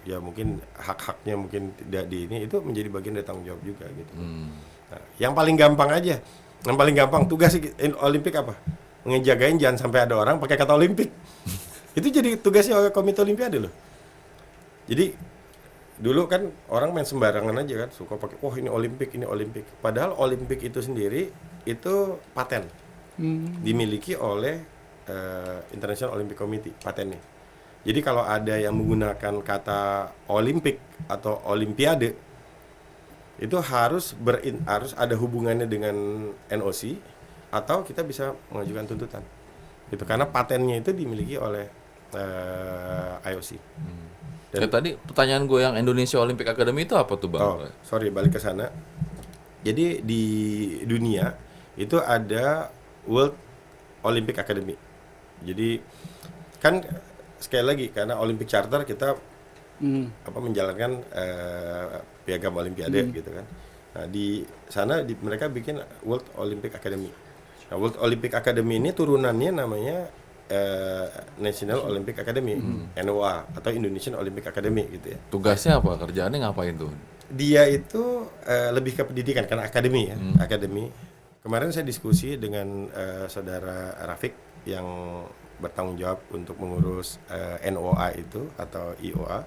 ya mungkin hak-haknya mungkin tidak itu menjadi bagian dari tanggung jawab juga gitu. Nah, yang paling gampang tugas Olimpik apa? Ngejagain jangan sampai ada orang pakai kata Olimpik. Itu jadi tugasnya Komite Olimpiade loh. Jadi dulu kan orang main sembarangan aja kan, suka pakai ini Olimpik. Padahal Olimpik itu sendiri itu paten. Dimiliki oleh International Olympic Committee patennya. Jadi kalau ada yang menggunakan kata Olimpik atau Olimpiade itu harus ada hubungannya dengan NOC atau kita bisa mengajukan tuntutan. Gitu karena patennya itu dimiliki oleh IOC. Dan tadi pertanyaan gue yang Indonesia Olympic Academy itu apa tuh bang? Balik ke sana. Jadi di dunia itu ada World Olympic Academy. Jadi kan sekali lagi karena Olympic Charter kita menjalankan piagam Olimpiade gitu kan. Nah di sana mereka bikin World Olympic Academy. Nah World Olympic Academy ini turunannya namanya National Olympic Academy, NOA atau Indonesian Olympic Academy gitu ya. Tugasnya apa? Kerjaannya ngapain tuh? Dia itu lebih ke pendidikan karena akademi ya, akademi. Kemarin saya diskusi dengan saudara Rafiq yang bertanggung jawab untuk mengurus NOA itu atau IOA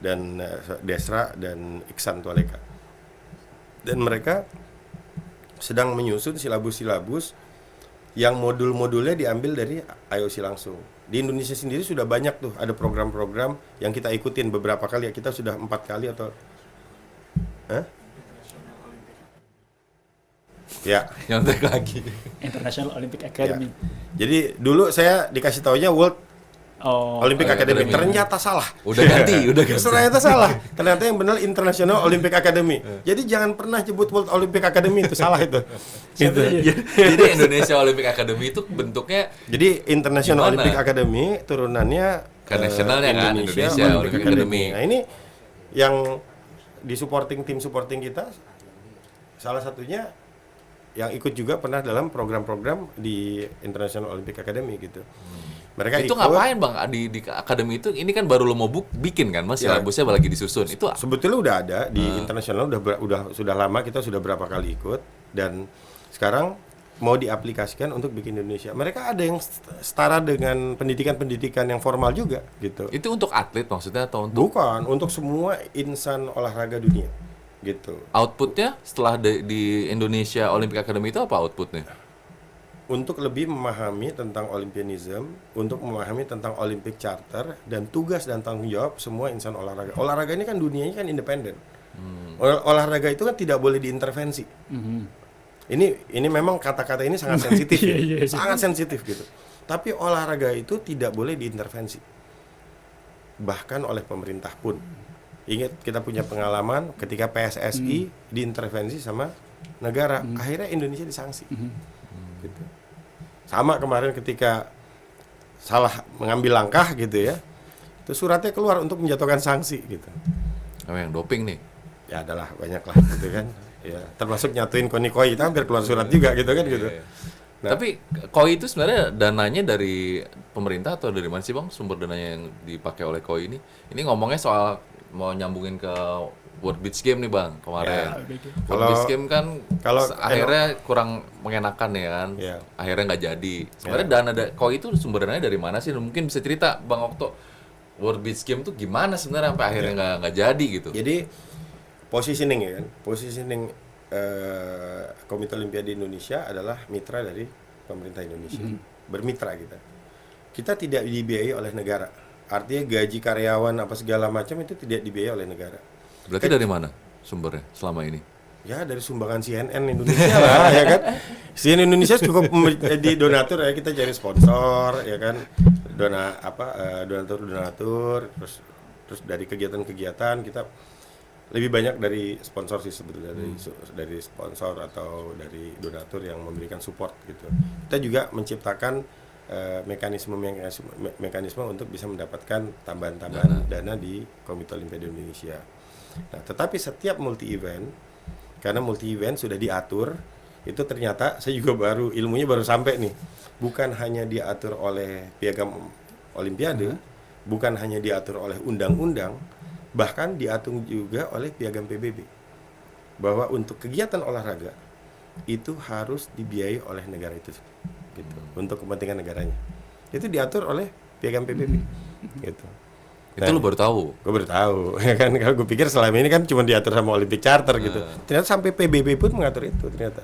dan Desra dan Iksan Tualeka. Dan mereka sedang menyusun silabus-silabus yang modul-modulnya diambil dari IOC langsung. Di Indonesia sendiri sudah banyak tuh, ada program-program yang kita ikutin beberapa kali ya. Kita sudah 4 kali atau ya, nyontek lagi. International Olympic Academy. Ya. Jadi dulu saya dikasih taunya World Olympic Academy. Ternyata salah. Udah ganti. Ternyata salah. Ternyata yang benar International Olympic Academy. Jadi jangan pernah sebut World Olympic Academy, itu salah itu. Gitu. Jadi Indonesia Olympic Academy itu bentuknya. Jadi International Olympic Academy turunannya ke nasionalnya kan Indonesia Olympic Academy. Nah ini yang di tim supporting kita salah satunya yang ikut juga pernah dalam program-program di International Olympic Academy gitu. Mereka itu ngapain bang di akademi itu? Ini kan baru lo mau bikin kan mas, silabusnya lagi disusun. Itu sebetulnya udah ada di internasional, sudah lama, kita sudah berapa kali ikut dan sekarang mau diaplikasikan untuk bikin Indonesia. Mereka ada yang setara dengan pendidikan yang formal juga gitu. Itu untuk atlet maksudnya atau untuk? Bukan, untuk semua insan olahraga dunia gitu. Outputnya setelah di Indonesia Olympic Academy itu apa outputnya? Untuk lebih memahami tentang Olympianism, untuk memahami tentang Olympic Charter dan tugas dan tanggung jawab semua insan olahraga. Olahraga ini kan dunianya kan independen. Olahraga itu kan tidak boleh diintervensi. Ini memang kata-kata ini sangat sensitif, sangat sensitif gitu. Tapi olahraga itu tidak boleh diintervensi, bahkan oleh pemerintah pun. Ingat kita punya pengalaman ketika PSSI diintervensi sama negara, akhirnya Indonesia disanksi. Gitu. Sama kemarin ketika salah mengambil langkah gitu ya, itu suratnya keluar untuk menjatuhkan sanksi gitu. Yang doping nih? Ya adalah banyak lah gitu kan. Ya termasuk nyatuin KONI itu hampir keluar surat juga gitu kan gitu. Nah, tapi KOI itu sebenarnya dananya dari pemerintah atau dari mana sih bang sumber dananya yang dipakai oleh KOI ini? Ini ngomongnya soal mau nyambungin ke World Beach Game nih bang kemarin. World Beach Game kan akhirnya kurang mengenakan ya kan. Akhirnya nggak jadi. Sebenarnya dana KOI itu sumber dananya dari mana sih? Mungkin bisa cerita bang Okto World Beach Game tuh gimana sebenarnya sampai akhirnya nggak jadi gitu. Jadi positioning ya kan, positioning Komite Olimpiade Indonesia adalah mitra dari pemerintah Indonesia. Bermitra kita. Kita tidak dibiayai oleh negara. Artinya gaji karyawan apa segala macam itu tidak dibiayai oleh negara. Berarti dari mana sumbernya selama ini? Ya dari sumbangan CNN Indonesia lah ya kan. CNN Indonesia cukup di donatur ya, kita cari sponsor ya kan. Donatur terus dari kegiatan-kegiatan kita lebih banyak dari sponsor sih sebetulnya, dari sponsor atau dari donatur yang memberikan support gitu. Kita juga menciptakan mekanisme untuk bisa mendapatkan tambahan dana di Komite Olimpiade Indonesia. Nah, tetapi setiap multi event, karena multi event sudah diatur, itu ternyata saya juga ilmunya baru sampai nih. Bukan hanya diatur oleh Piagam Olimpiade, bukan hanya diatur oleh undang-undang, bahkan diatur juga oleh Piagam PBB. Bahwa untuk kegiatan olahraga itu harus dibiayai oleh negara itu gitu, untuk kepentingan negaranya. Itu diatur oleh Piagam PBB gitu. Itu lu baru tahu? Gue baru tahu ya kan, kalau gue pikir selama ini kan cuma diatur sama Olympic Charter gitu. Ternyata sampai PBB pun mengatur itu ternyata.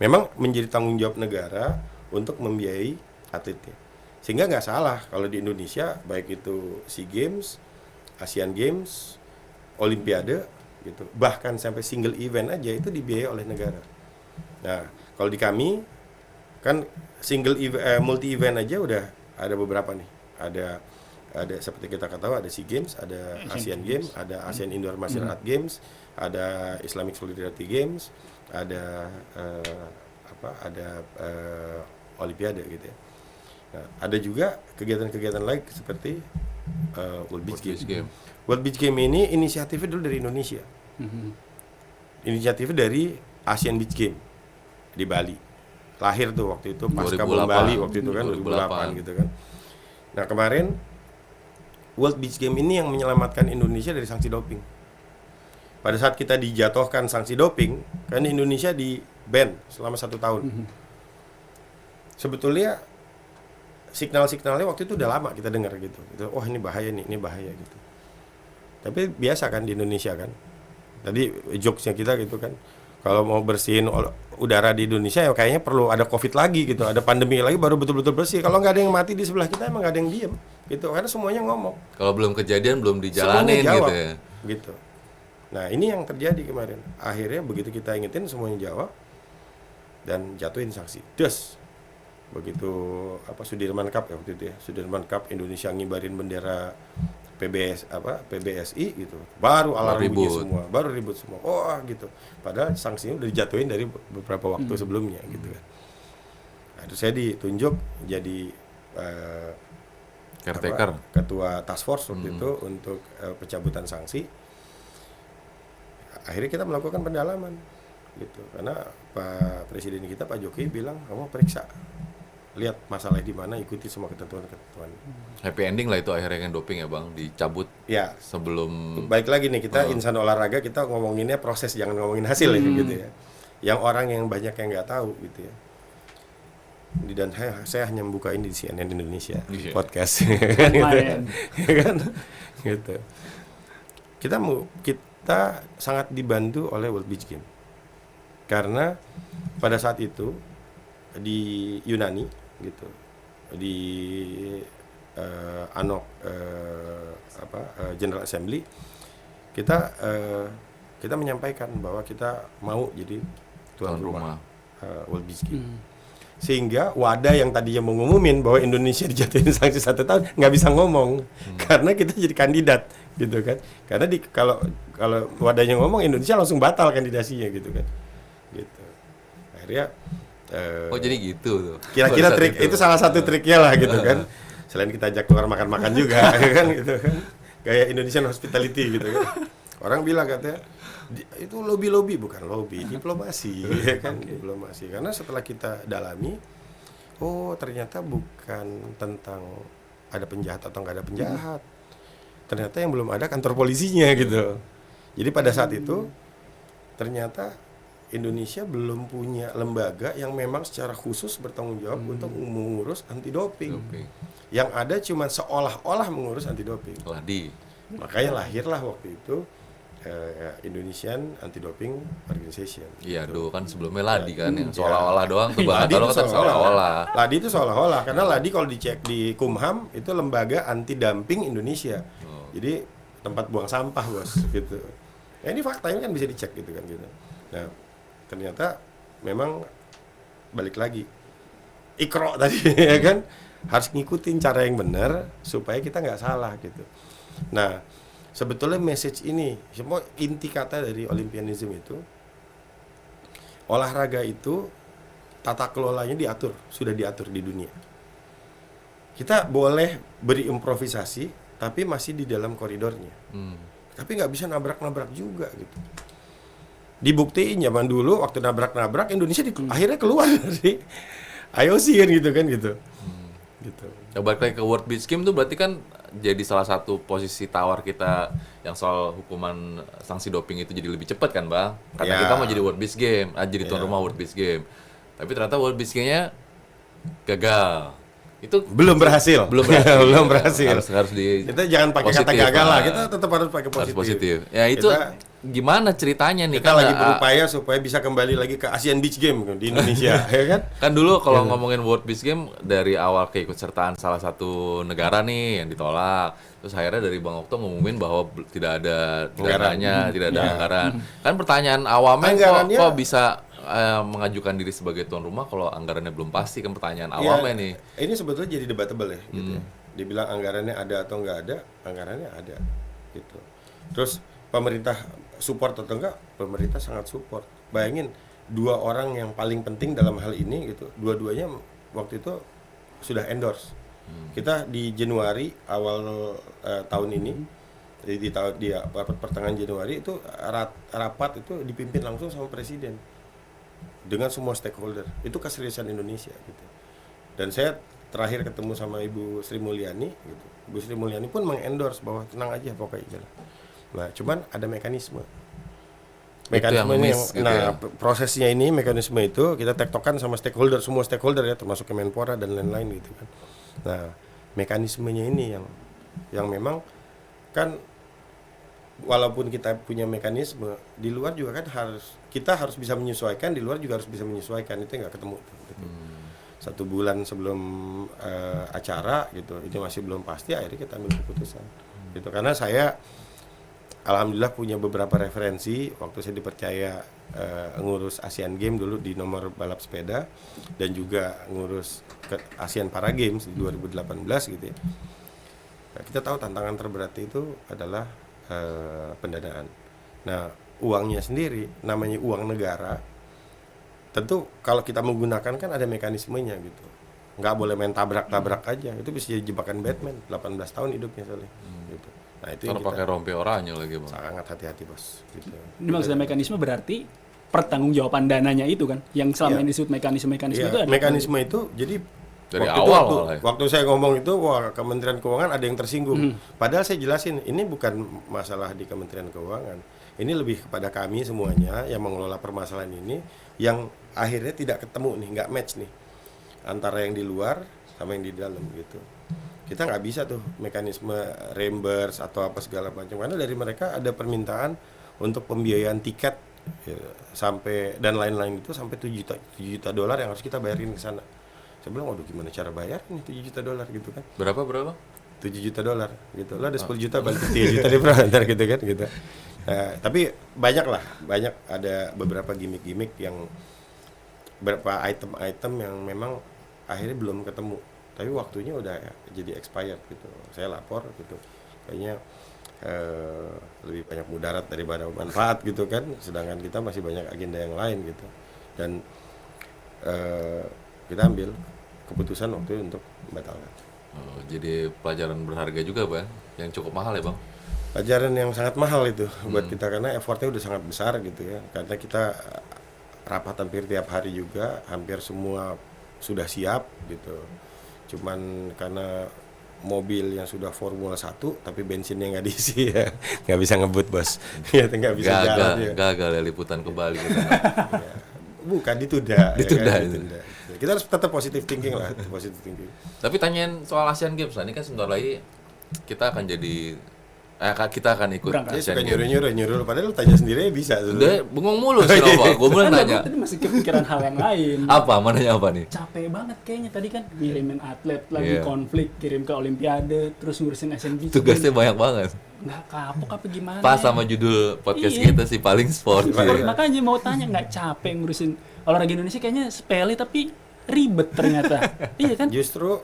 Memang menjadi tanggung jawab negara untuk membiayai atletnya. Sehingga nggak salah kalau di Indonesia baik itu SEA Games, Asian Games, Olimpiade gitu, bahkan sampai single event aja itu dibiayai oleh negara. Nah, kalau di kami kan multi event aja udah ada beberapa nih. Ada seperti kita tahu ada SEA Games, ada Asian Games, ada Asian Indoor Martial Art Games, ada Islamic Solidarity Games, ada Olimpiade gitu ya. Nah, ada juga kegiatan-kegiatan lain seperti World Beach Game. World Beach Game ini inisiatifnya dulu dari Indonesia. Inisiatifnya dari Asian Beach Game di Bali. Lahir tuh waktu itu pasca bom Bali waktu itu kan 2008 gitu kan. Nah, kemarin World Beach Game ini yang menyelamatkan Indonesia dari sanksi doping. Pada saat kita dijatuhkan sanksi doping, kan Indonesia di ban selama 1 tahun. Sebetulnya signal-signalnya waktu itu udah lama kita dengar gitu. Oh ini bahaya gitu. Tapi biasa kan di Indonesia kan. Tadi jokesnya kita gitu kan. Kalau mau bersihin udara di Indonesia ya kayaknya perlu ada COVID lagi gitu, ada pandemi lagi baru betul-betul bersih. Kalau nggak ada yang mati di sebelah kita emang nggak ada yang diem gitu, karena semuanya ngomong. Kalau belum kejadian belum dijalanin gitu ya. Gitu. Nah ini yang terjadi kemarin. Akhirnya begitu kita ingetin semuanya jawab dan jatuhin sanksi. Des. Begitu Sudirman Cup ya waktu itu ya. Sudirman Cup Indonesia ngibarin bendera PBSI gitu. Baru alarm bunyi semua, baru ribut semua. Oh gitu. Padahal sanksinya udah dijatuhin dari beberapa waktu sebelumnya gitu kan. Nah, itu saya ditunjuk jadi caretaker, ketua task force waktu itu untuk pencabutan sanksi. Akhirnya kita melakukan pendalaman gitu. Karena Pak Presiden kita Pak Jokowi bilang kamu periksa, lihat masalah di mana, ikuti semua ketentuan-ketentuan. Happy ending lah itu akhirnya kan doping ya Bang, dicabut ya sebelum. Baik lagi nih kita insan olahraga, kita ngomonginnya proses, jangan ngomongin hasil ya gitu ya. Yang orang yang banyak yang nggak tahu gitu ya. Dan saya hanya membuka ini di CNN Indonesia podcast kan gitu. Kita sangat dibantu oleh World Beach Game karena pada saat itu di Yunani gitu, di General Assembly kita menyampaikan bahwa kita mau jadi tuan rumah World Beach Game. Sehingga WADA yang tadinya mau ngumumin bahwa Indonesia dijatuhin sanksi 1 tahun nggak bisa ngomong karena kita jadi kandidat gitu kan. Karena kalau WADA-nya ngomong Indonesia langsung batal kandidasinya gitu kan. Gitu. Akhirnya jadi gitu tuh. Kira-kira trik itu salah satu triknya lah gitu kan. Selain kita ajak keluar makan-makan juga kan gitu kan. Kayak Indonesian hospitality gitu kan. Orang bilang katanya itu lobby bukan lobby, diplomasi ya kan, diplomasi. Karena setelah kita dalami, oh ternyata bukan tentang ada penjahat atau nggak ada penjahat. Ternyata yang belum ada kantor polisinya gitu. Jadi pada saat itu ternyata Indonesia belum punya lembaga yang memang secara khusus bertanggung jawab untuk mengurus anti doping. Doping. Yang ada cuma seolah-olah mengurus anti doping. Ladi. Makanya lahirlah waktu itu Indonesian Anti-Doping Organization. Iya, dulu kan sebelumnya Ladi kan yang seolah-olah doang tuh Bang Ladi Ataro itu kan seolah-olah. Ladi itu seolah-olah karena Ladi kalau dicek di Kumham itu lembaga anti dumping Indonesia. Jadi tempat buang sampah, Bos, gitu. Ya ini fakta, ini kan bisa dicek gitu kan gitu. Nah, ternyata memang balik lagi Iqra tadi ya kan harus ngikutin cara yang benar supaya kita nggak salah gitu. Nah, sebetulnya message ini, semua inti kata dari Olympianism itu, olahraga itu tata kelolanya diatur, sudah diatur di dunia. Kita boleh beri improvisasi, tapi masih di dalam koridornya. Tapi nggak bisa nabrak-nabrak juga gitu. Dibuktiin zaman dulu waktu nabrak-nabrak Indonesia akhirnya keluar dari IOC kan gitu kan gitu. Gitu. Ya, balik lagi ke World Beach Game tuh berarti kan jadi salah satu posisi tawar kita yang soal hukuman sanksi doping itu jadi lebih cepat kan Bang? Karena Ya. kita mau jadi World Beach Game, jadi tuan rumah World Beach Game. Tapi ternyata World Beach Game-nya gagal. Itu Belum berhasil. belum berhasil. Belum berhasil. Harus di Kita jangan pakai kata positif, gagal lah, Pak. kita tetap harus pakai Harus positif. positif. Ya itu Kita- gimana ceritanya nih Kita kan? lagi berupaya supaya bisa kembali lagi ke Asian Beach Game di Indonesia, ya kan? Kan dulu kalau ngomongin World Beach Game dari awal keikutsertaan salah satu negara nih yang ditolak. Terus akhirnya dari Bang Okto ngumumin bahwa tidak ada dananya, tidak ada anggaran. Kan pertanyaan awamnya Anggarannya- kok bisa mengajukan diri sebagai tuan rumah kalau anggarannya belum pasti, kan pertanyaan awamnya nih. Ini sebetulnya jadi debatable ya, gitu ya. Dibilang anggarannya ada atau nggak ada, anggarannya ada, gitu. Terus pemerintah support atau enggak? Pemerintah sangat support. Bayangin dua orang yang paling penting dalam hal ini, gitu. Dua-duanya waktu itu sudah endorse. Kita di Januari awal tahun ini di pertengahan Januari itu rapat itu dipimpin langsung sama presiden dengan semua stakeholder. Itu keseriusan Indonesia gitu. Dan saya terakhir ketemu sama Ibu Sri Mulyani gitu. Ibu Sri Mulyani pun mengendorse bahwa tenang aja pokoknya. Nah, cuman ada mekanisme. yang Mekanisme miss gitu ya. prosesnya ini, mekanisme itu kita tektokan sama stakeholder, semua stakeholder ya, termasuk Kemenpora dan lain-lain gitu kan. Nah, mekanismenya ini yang memang kan walaupun kita punya mekanisme di luar juga kan kita harus bisa menyesuaikan, di luar juga harus bisa menyesuaikan, itu nggak ketemu gitu. 1 bulan sebelum acara gitu, itu masih belum pasti, akhirnya kita ambil keputusan gitu. Karena saya alhamdulillah punya beberapa referensi waktu saya dipercaya ngurus Asian Games dulu di nomor balap sepeda dan juga ngurus ke Asian Para Games di 2018 gitu ya. Nah, kita tahu tantangan terberat itu adalah pendanaan. Nah, uangnya sendiri namanya uang negara. Tentu kalau kita menggunakan kan ada mekanismenya gitu. Nggak boleh main tabrak-tabrak aja. Itu bisa jadi jebakan Batman. 18 tahun hidupnya soalnya. Gitu. Nah, itu yang Kalau kita pakai rompi oranye lagi Bang. sangat hati-hati, Bos. Gitu. Ini maksudnya mekanisme berarti pertanggungjawaban dananya itu kan, yang selama Iya. ini disebut mekanisme-mekanisme Iya, itu ada. mekanisme itu jadi Dari waktu awal itu, malah ya. waktu saya ngomong itu, wah Kementerian Keuangan ada yang tersinggung. Padahal saya jelasin, ini bukan masalah di Kementerian Keuangan. Ini lebih kepada kami semuanya yang mengelola permasalahan ini, yang akhirnya tidak ketemu nih, nggak match nih antara yang di luar sama yang di dalam gitu. Kita nggak bisa tuh mekanisme reimburse atau apa segala macam, karena dari mereka ada permintaan untuk pembiayaan tiket ya, sampai dan lain-lain itu sampai 7 juta dolar yang harus kita bayarin ke sana. Saya bilang, waduh gimana cara bayar nih 7 juta dolar gitu kan. Berapa? 7 juta dolar gitu. Lo ada 10 juta balik 3 juta deh bro, ntar gitu kan gitu. Tapi banyak ada beberapa gimmick-gimmick yang beberapa item-item yang memang akhirnya belum ketemu. Tapi waktunya udah jadi expired gitu. Saya lapor gitu. Kayaknya lebih banyak mudarat daripada manfaat gitu kan. Sedangkan kita masih banyak agenda yang lain gitu. Dan kita ambil keputusan waktu itu untuk membatalkan. Oh, jadi pelajaran berharga juga Bang, yang cukup mahal ya Bang. Pelajaran yang sangat mahal itu buat kita karena effortnya udah sangat besar gitu ya. Karena kita rapat hampir tiap hari juga, hampir semua sudah siap gitu. Cuman karena mobil yang sudah Formula 1 tapi bensinnya nggak diisi ya nggak bisa ngebut bos. Ya nggak bisa jalan ya. Gagal ya liputan ke Bali gitu. Ya. Bukan ditunda. Ditunda. Ya kan? Ditunda. Kita harus tetap positive thinking lah, positive thinking. Tapi tanyain soal Asian Games lah, ini kan sebentar lagi kita akan jadi kita akan ikut Berangkat. Dia Asian suka Games. nyuruh padahal lu tanya sendiri bisa. Udah bengong mulu sih Nova. Gue mulai Kan nanya. aku tadi masih kepikiran hal yang lain. Apa? Mananya apa nih? Capek banget kayaknya tadi kan ngirimin atlet lagi Iya. konflik, kirim ke Olimpiade, terus ngurusin Asian Games. Tugasnya banyak banget. Nggak kapok apa gimana? Pas sama judul podcast Iya. kita sih paling sport. Iya. Makanya mau tanya, nggak capek ngurusin olahraga Indonesia, kayaknya sepele tapi ribet ternyata. Iya kan? Justru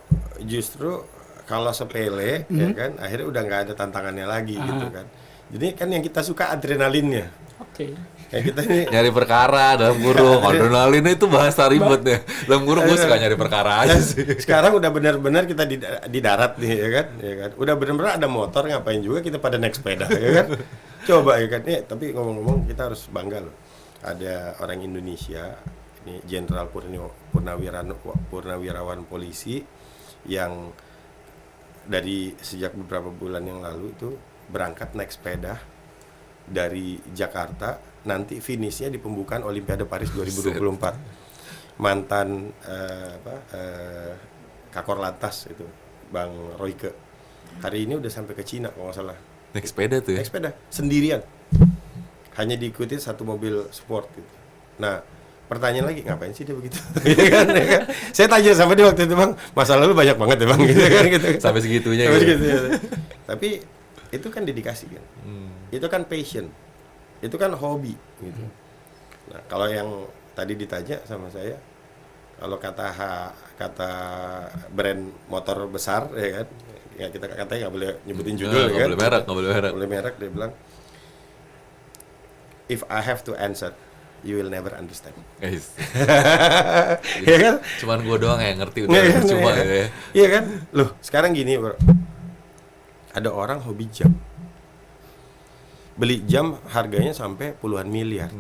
kalau sepele ya kan akhirnya udah nggak ada tantangannya lagi gitu kan. Jadi kan yang kita suka adrenalinnya. Oke. Kayak kita ini Nyari perkara dalam kurung. Adrenalin itu bahasa ribet ya. Dalam kurung gue suka nyari perkara aja sih. sekarang udah benar-benar kita di darat nih ya kan. Udah benar-benar ada motor, ngapain juga kita pada naik sepeda ya kan. Coba ya kan. Tapi ngomong-ngomong kita harus bangga loh. Ada orang Indonesia ini Jenderal Purnawirawan polisi yang dari sejak beberapa bulan yang lalu itu berangkat naik sepeda dari Jakarta, nanti finishnya di pembukaan Olimpiade Paris 2024. Mantan Kakor Lantas itu Bang Royke hari ini udah sampai ke Cina kalau nggak salah. Naik sepeda tuh ya. Naik sepeda sendirian, hanya diikuti satu mobil sport gitu. Nah pertanyaan lagi, ngapain sih dia begitu? Ya kan? Saya tanya sama dia waktu itu, Bang, masa lalu banyak banget ya Bang gitu kan gitu. Sampai segitunya Sampai gitu. segitu, ya. Tapi itu kan dedikasi kan. Itu kan passion. Itu kan hobi gitu. Nah, kalau yang tadi ditanya sama saya, kalau kata brand motor besar ya kan, ya kita katanya nggak boleh nyebutin judul ya kan. Nggak boleh merek, nggak boleh merek. Nggak boleh merek, dia bilang, if I have to answer, you will never understand. Guys, Ya kan? cuman gue doang yang ngerti udah Nggak, kan? cuma Ya. ya. Iya kan? Loh, sekarang gini, bro. Ada orang hobi jam. Beli jam harganya sampai puluhan miliar.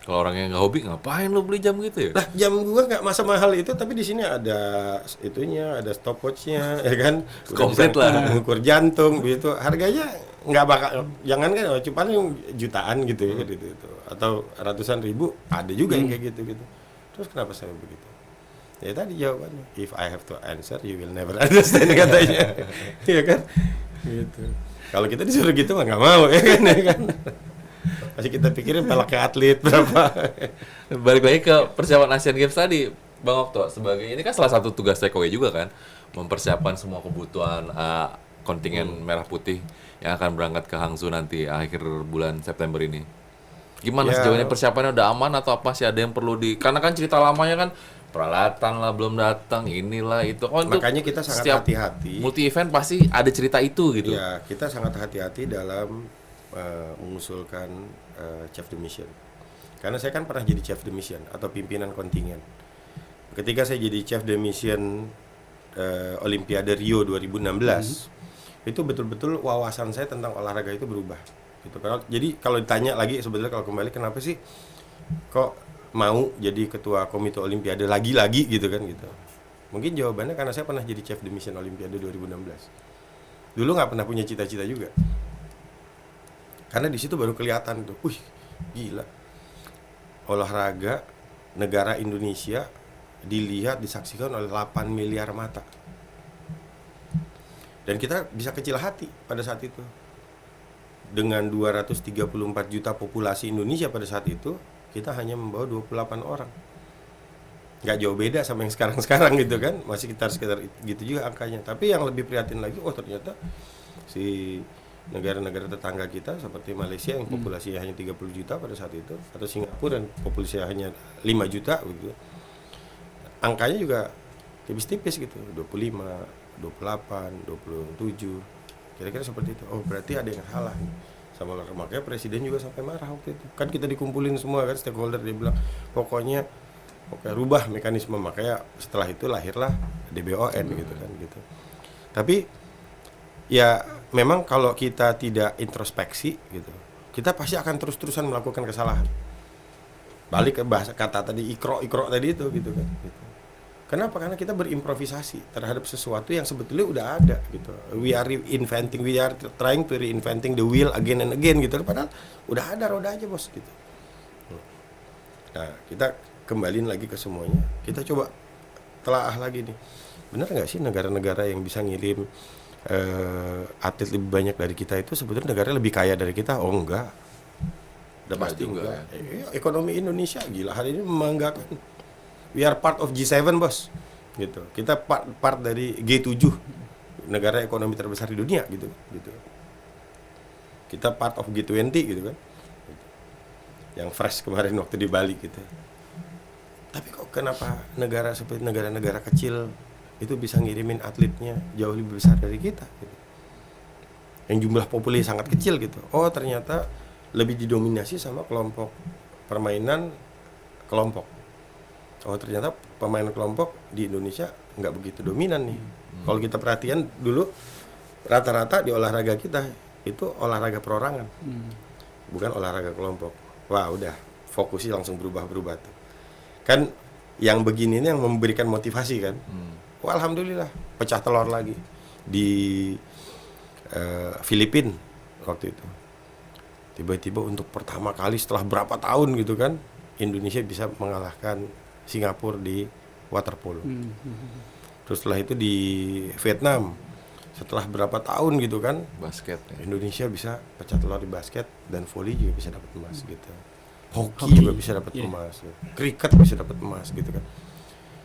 Kalau orang yang nggak hobi ngapain lo beli jam gitu ya? Lah, jam gua nggak masa mahal itu, tapi di sini ada itunya, ada stopwatchnya, ya kan? Udah Komplit bisa lah. mengukur jantung gitu. Harganya nggak bakal, jangan kan cuma jutaan gitu ya gitu. Atau ratusan ribu, ada juga yang kayak gitu. Terus kenapa saya begitu? Ya tadi jawabannya, if I have to answer, you will never understand katanya. Iya kan? Gitu. Kalau kita disuruh gitu mah nggak mau ya kan? Masih kita pikirin pelaknya atlet berapa. Balik lagi ke persiapan Asian Games tadi, Bang Okto, sebagai ini kan salah satu tugas TKW juga kan, mempersiapkan semua kebutuhan kontingen merah putih yang akan berangkat ke Hangzhou nanti akhir bulan September ini. Gimana Ya. sejauh ini persiapannya udah aman atau apa sih, ada yang perlu karena kan cerita lamanya kan peralatan lah belum datang, inilah itu. Oh, itu Makanya kita sangat setiap hati-hati. multi event pasti ada cerita itu gitu. Ya, kita sangat hati-hati dalam mengusulkan chef de mission. Karena saya kan pernah jadi chef de mission atau pimpinan kontingen. Ketika saya jadi chef de mission Olimpiade Rio 2016, itu betul-betul wawasan saya tentang olahraga itu berubah. Gitu. Jadi kalau ditanya lagi sebetulnya kalau kembali kenapa sih kok mau jadi ketua komite Olimpiade lagi-lagi gitu kan gitu. Mungkin jawabannya karena saya pernah jadi chef de mission Olimpiade 2016. Dulu nggak pernah punya cita-cita juga. Karena di situ baru kelihatan tuh, gila. Olahraga negara Indonesia dilihat, disaksikan oleh 8 miliar mata. Dan kita bisa kecil hati pada saat itu. Dengan 234 juta populasi Indonesia pada saat itu, kita hanya membawa 28 orang. Nggak jauh beda sama yang sekarang-sekarang gitu kan. Masih sekitar gitu juga angkanya. Tapi yang lebih prihatin lagi, ternyata si negara-negara tetangga kita seperti Malaysia yang populasinya hanya 30 juta pada saat itu, atau Singapura yang populasinya hanya 5 juta gitu. Angkanya juga tipis-tipis gitu, 25, 28, 27. Kira-kira seperti itu. Oh, berarti ada yang salah nih sama olahraga. Makanya presiden juga sampai marah waktu itu. Kan kita dikumpulin semua kan stakeholder, dia bilang pokoknya rubah mekanisme. Makanya setelah itu lahirlah DBON gitu kan gitu. Tapi ya memang kalau kita tidak introspeksi gitu, kita pasti akan terus-terusan melakukan kesalahan. Balik ke bahasa kata tadi ikro tadi itu gitu kan gitu. Kenapa? Karena kita berimprovisasi terhadap sesuatu yang sebetulnya udah ada gitu. We are trying to reinventing the wheel again and again gitu. Padahal udah ada roda aja bos gitu. Nah, kita kembaliin lagi ke semuanya. Kita coba telaah lagi nih. Benar nggak sih negara-negara yang bisa ngirim atlet lebih banyak dari kita itu sebetulnya negara lebih kaya dari kita? Oh enggak. Udah pasti enggak. Ekonomi Indonesia gila hari ini membanggakan. We are part of G7 bos. Gitu. Kita part dari G7, negara ekonomi terbesar di dunia gitu. Kita part of G20 gitu kan. Yang fresh kemarin waktu di Bali gitu. Tapi kok kenapa negara seperti negara-negara kecil itu bisa ngirimin atletnya jauh lebih besar dari kita gitu. Yang jumlah populasi sangat kecil gitu. Oh ternyata lebih didominasi sama kelompok permainan kelompok. Oh ternyata pemain kelompok di Indonesia nggak begitu dominan nih. Kalau kita perhatian dulu rata-rata di olahraga kita itu olahraga perorangan, bukan olahraga kelompok. Wah udah fokusnya langsung berubah tuh. Kan yang begini ini yang memberikan motivasi kan. Wah alhamdulillah pecah telur lagi di Filipina waktu itu. Tiba-tiba untuk pertama kali setelah berapa tahun gitu kan Indonesia bisa mengalahkan Singapura di water polo. Terus setelah itu di Vietnam setelah berapa tahun gitu kan basket ya. Indonesia bisa pecah telur di basket dan volley juga bisa dapat emas gitu. Hoki juga bisa dapat emas, kriket bisa dapat emas gitu kan.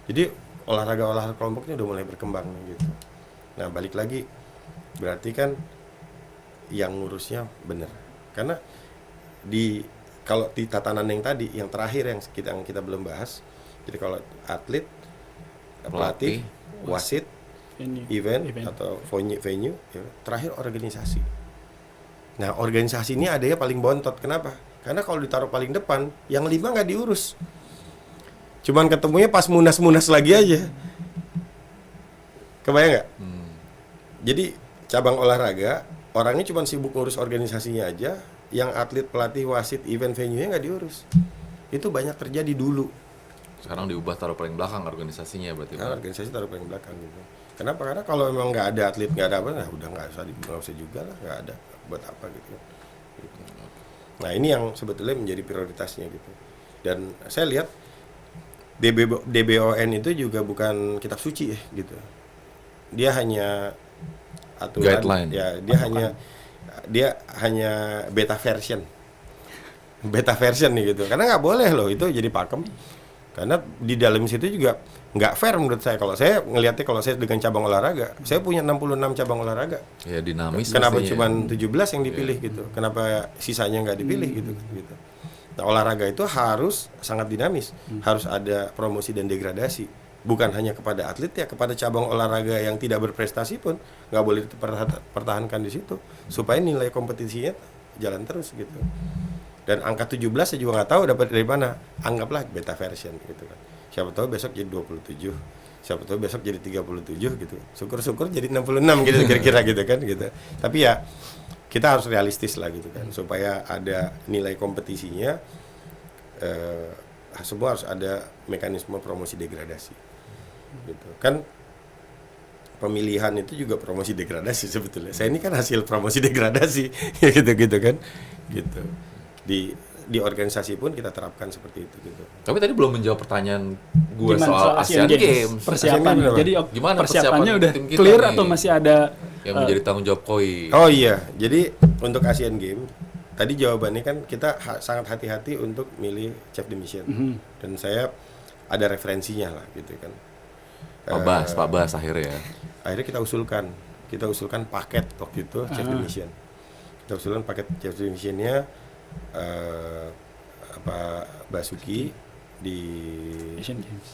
Jadi olahraga kelompoknya udah mulai berkembang gitu. Nah balik lagi berarti kan yang ngurusnya bener. Karena kalau di tatanan yang tadi yang terakhir yang kita belum bahas. Jadi kalau atlet, pelatih, wasit, event atau venue ya, terakhir organisasi. Nah organisasi ini adanya paling bontot. Kenapa? Karena kalau ditaruh paling depan, yang 5 nggak diurus. Cuman ketemunya pas munas lagi aja. Kebayang nggak? Jadi cabang olahraga orangnya cuma sibuk ngurus organisasinya aja, yang atlet, pelatih, wasit, event, venue-nya nggak diurus. Itu banyak terjadi dulu. Sekarang diubah taruh paling belakang organisasinya berarti. Nah, organisasi taruh paling belakang gitu. Kenapa? Karena kalau memang nggak ada atlet, nggak ada apa, nah udah nggak usah juga lah, nggak ada buat apa gitu. Nah ini yang sebetulnya menjadi prioritasnya gitu. Dan saya lihat DBON itu juga bukan kitab suci ya gitu. Dia hanya aturan, guideline. Ya dia hanya beta version nih gitu. Karena nggak boleh loh itu jadi pakem. Karena di dalam situ juga nggak fair menurut saya. Kalau saya ngelihatnya kalau saya dengan cabang olahraga, saya punya 66 cabang olahraga. Ya dinamis. Kenapa cuma 17 yang dipilih gitu? Kenapa sisanya nggak dipilih gitu? Nah olahraga itu harus sangat dinamis, harus ada promosi dan degradasi. Bukan hanya kepada atlet ya, kepada cabang olahraga yang tidak berprestasi pun nggak boleh dipertahankan di situ, supaya nilai kompetisinya jalan terus gitu. Dan angka 17 saya juga nggak tahu dapat dari mana. Anggaplah beta version gitu kan. Siapa tahu besok jadi 27, siapa tahu besok jadi 37 gitu. Syukur-syukur jadi 66 gitu kira-kira gitu kan gitu. Tapi ya kita harus realistis lah gitu kan, supaya ada nilai kompetisinya. Semua harus ada mekanisme promosi degradasi gitu kan. Pemilihan itu juga promosi degradasi sebetulnya. Saya ini kan hasil promosi degradasi gitu kan gitu. Di organisasi pun kita terapkan seperti itu gitu. Tapi tadi belum menjawab pertanyaan gue Gimana soal Asian Games. Persiapan. Jadi gimana persiapannya udah tim kita clear nih? atau masih ada Yang menjadi tanggung jawab KOI. Oh iya, jadi untuk Asian Games tadi jawabannya kan kita sangat hati-hati untuk milih chef de mission. Dan saya ada referensinya lah gitu kan. Pak Bas akhirnya ya. Akhirnya kita usulkan paket waktu itu chef de mission. Kita usulkan paket chef de missionnya Basuki di Asian Games.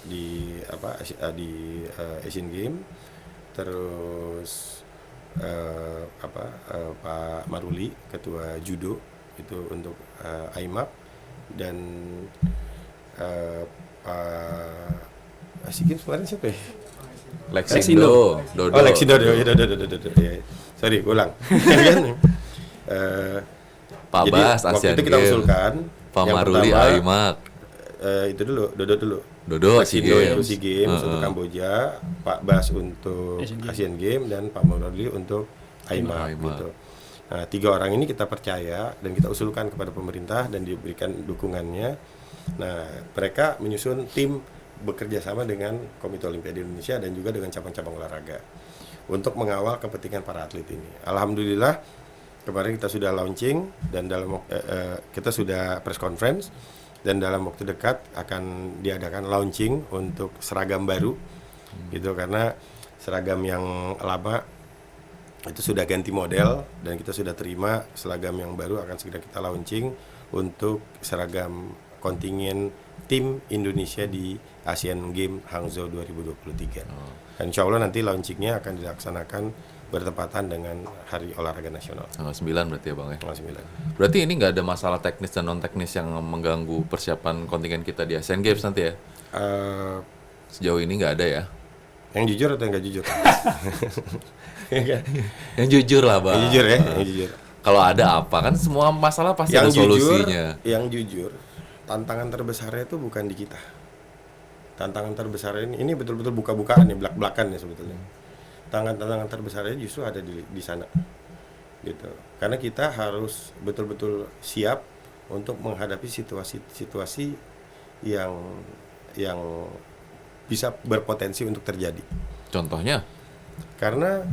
di Asian Games, terus Pak Maruli ketua judo itu untuk AIMAK, dan Pak Asian Games kemarin siapa ya? Lexindo. Dodo. Oh Lexindo, sorry ulang. Pak Jadi Bas waktu Asian itu kita Games. usulkan Pak yang Maruli pertama, AIMAK. itu dulu, Dodo dulu. Dodo Pak SEA Kindo Games. untuk SEA Games untuk Kamboja, Pak Bas untuk Asian Games. Asian Games, dan Pak Maududi untuk AIMA gitu. Nah, 3 orang ini kita percaya dan kita usulkan kepada pemerintah dan diberikan dukungannya. Nah, mereka menyusun tim bekerja sama dengan Komite Olimpiade Indonesia dan juga dengan cabang-cabang olahraga untuk mengawal kepentingan para atlet ini. Alhamdulillah kemarin kita sudah launching dan kita sudah press conference dan dalam waktu dekat akan diadakan launching untuk seragam baru gitu, karena seragam yang lama itu sudah ganti model dan kita sudah terima seragam yang baru akan segera kita launching untuk seragam kontingen tim Indonesia di Asian Games Hangzhou 2023. Dan insya Allah nanti launchingnya akan dilaksanakan bertepatan dengan Hari Olahraga Nasional. Tanggal 9 berarti ya Bang ya. Tanggal 9. Berarti ini nggak ada masalah teknis dan non teknis yang mengganggu persiapan kontingen kita di Asian Games nanti ya? Eh, Sejauh ini nggak ada ya? yang jujur atau yang nggak jujur? Yang jujur lah Bang. Yang jujur ya, yang jujur. Kalau ada apa kan semua masalah pasti ada solusinya. Yang jujur, tantangan terbesarnya itu bukan di kita. Tantangan terbesar ini betul-betul buka-bukaan ya, belak-belakan ya sebetulnya. Tantangan terbesarnya justru ada di sana, gitu. Karena kita harus betul-betul siap untuk menghadapi situasi yang bisa berpotensi untuk terjadi. Contohnya? Karena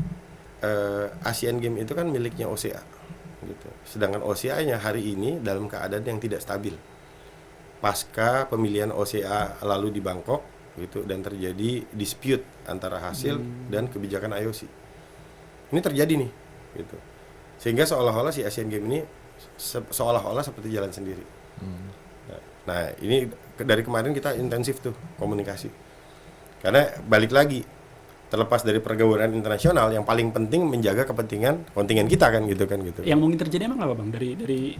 Asian Games itu kan miliknya OCA, gitu. Sedangkan OCA-nya hari ini dalam keadaan yang tidak stabil. Pasca pemilihan OCA lalu di Bangkok, gitu, dan terjadi dispute antara hasil dan kebijakan IOC. Ini terjadi nih, gitu. Sehingga seolah-olah si Asian Games ini seolah-olah seperti jalan sendiri. Nah, ini dari kemarin kita intensif tuh komunikasi. Karena balik lagi, terlepas dari pergaulan internasional, yang paling penting menjaga kepentingan kontingen kita kan gitu. Yang mungkin terjadi emang apa Bang dari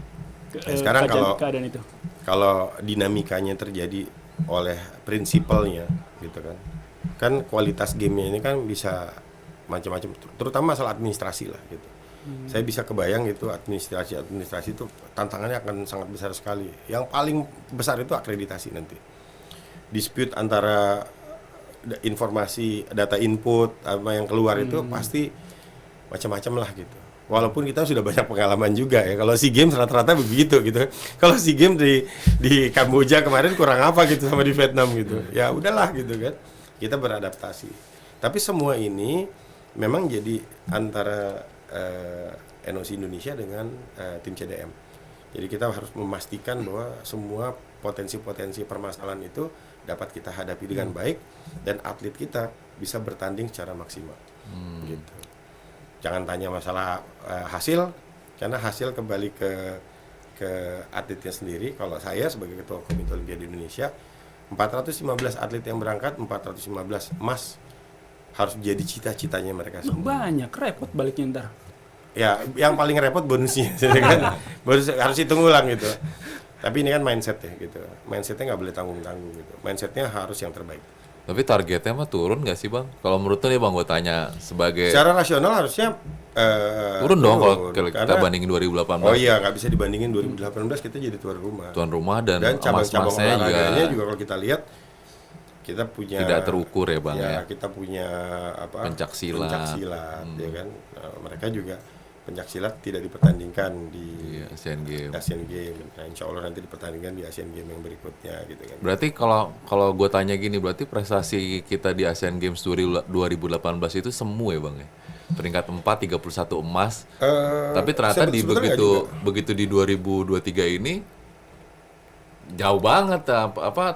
sekarang keadaan itu? Kalau dinamikanya terjadi oleh prinsipalnya gitu kan kualitas gamenya ini kan bisa macam-macam, terutama masalah administrasi lah gitu. Saya bisa kebayang itu administrasi itu tantangannya akan sangat besar sekali. Yang paling besar itu akreditasi nanti. Dispute antara informasi, data input apa yang keluar itu pasti macam-macam lah gitu. Walaupun kita sudah banyak pengalaman juga ya. Kalau SEA Games rata-rata begitu gitu. Kalau SEA Games di Kamboja kemarin kurang apa gitu sama di Vietnam gitu. Ya udahlah gitu kan. Kita beradaptasi. Tapi semua ini memang jadi antara NOC Indonesia dengan tim CDM. Jadi kita harus memastikan bahwa semua potensi-potensi permasalahan itu dapat kita hadapi dengan baik dan atlet kita bisa bertanding secara maksimal. Gitu. Jangan tanya masalah hasil, karena hasil kembali ke atletnya sendiri. Kalau saya sebagai Ketua Komite Olimpiade Indonesia, 415 atlet yang berangkat, 415 emas harus jadi cita-citanya mereka semua. Banyak, repot baliknya ntar. Ya, yang paling repot bonusnya, kan? Bonus harus hitung ulang gitu. Tapi ini kan mindset ya gitu. Mindsetnya nggak boleh tanggung-tanggung gitu. Mindsetnya harus yang terbaik. Tapi targetnya mah turun nggak sih Bang? Kalau menurut lu nih Bang, gue tanya sebagai Secara nasional harusnya turun dong kalau kita bandingin 2018. Oh iya, nggak bisa dibandingin 2018, kita jadi tuan rumah. Tuan rumah dan cabang-cabang emas-emasnya olahraganya juga kalau kita lihat kita punya tidak terukur ya Bang ya. Kita punya apa? Pencaksilat. Ya kan. Nah, mereka juga pencaksilat tidak dipertandingkan di Asian Games. Nah, insya Allah nanti dipertandingkan di Asian Games yang berikutnya gitu kan. Berarti kalau gue tanya gini, berarti prestasi kita di Asian Games 2018 itu semu ya Bang ya? Peringkat 4, 31 emas. Tapi ternyata begitu di 2023 ini jauh banget,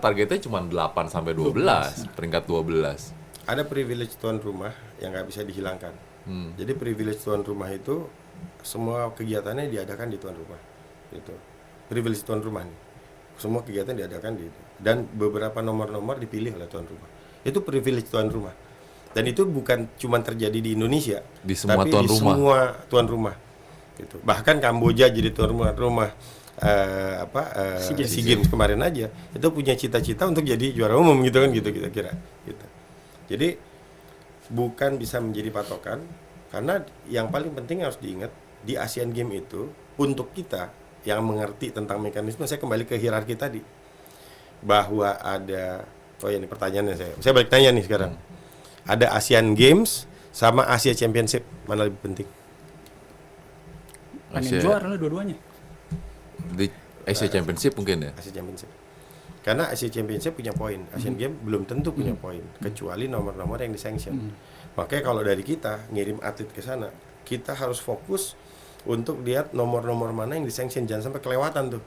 targetnya cuma 8 sampai 12, peringkat 12. Ada privilege tuan rumah yang nggak bisa dihilangkan. Jadi privilege tuan rumah itu semua kegiatannya diadakan di tuan rumah, gitu. Privilege tuan rumah nih, semua kegiatan diadakan dan beberapa nomor-nomor dipilih oleh tuan rumah. Itu privilege tuan rumah. Dan itu bukan cuma terjadi di Indonesia, di semua tapi tuan di rumah. semua tuan rumah, gitu. Bahkan Kamboja jadi tuan rumah SEA Games kemarin aja itu punya cita-cita untuk jadi juara umum gitu kan, gitu kita kira gitu. Jadi bukan bisa menjadi patokan, karena yang paling penting harus diingat di Asian Games itu untuk kita yang mengerti tentang mekanisme, saya kembali ke hierarki tadi. bahwa ada, oh ya ini pertanyaannya saya balik tanya nih sekarang. Ada Asian Games sama Asia Championship, mana lebih penting? Pengen juara lah dua-duanya. Di Asia Championship mungkin ya. Asia Championship. Karena Asia Championship punya poin, Asian Games belum tentu punya poin, kecuali nomor-nomor yang disanction. Makanya kalau dari kita ngirim atlet ke sana, kita harus fokus untuk lihat nomor-nomor mana yang disanction, jangan sampai kelewatan tuh.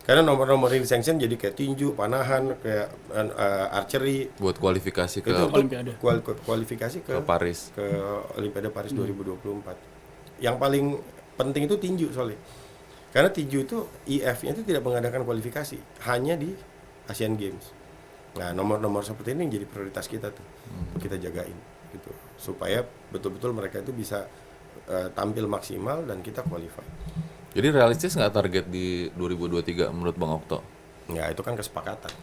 Karena nomor-nomor yang disanction jadi kayak tinju, panahan, kayak archery. Buat kualifikasi ke Itu untuk Olimpiade. kualifikasi ke Paris. ke Olimpiade Paris 2024. Yang paling penting itu tinju soalnya. Karena tinju itu IF-nya itu tidak mengadakan kualifikasi, hanya di Asian Games. Nah, nomor-nomor seperti ini yang jadi prioritas kita tuh. Untuk kita jagain gitu. Supaya betul-betul mereka itu bisa tampil maksimal dan kita qualify. Jadi realistis nggak target di 2023 menurut Bang Okto? Ya, itu kan kesepakatan.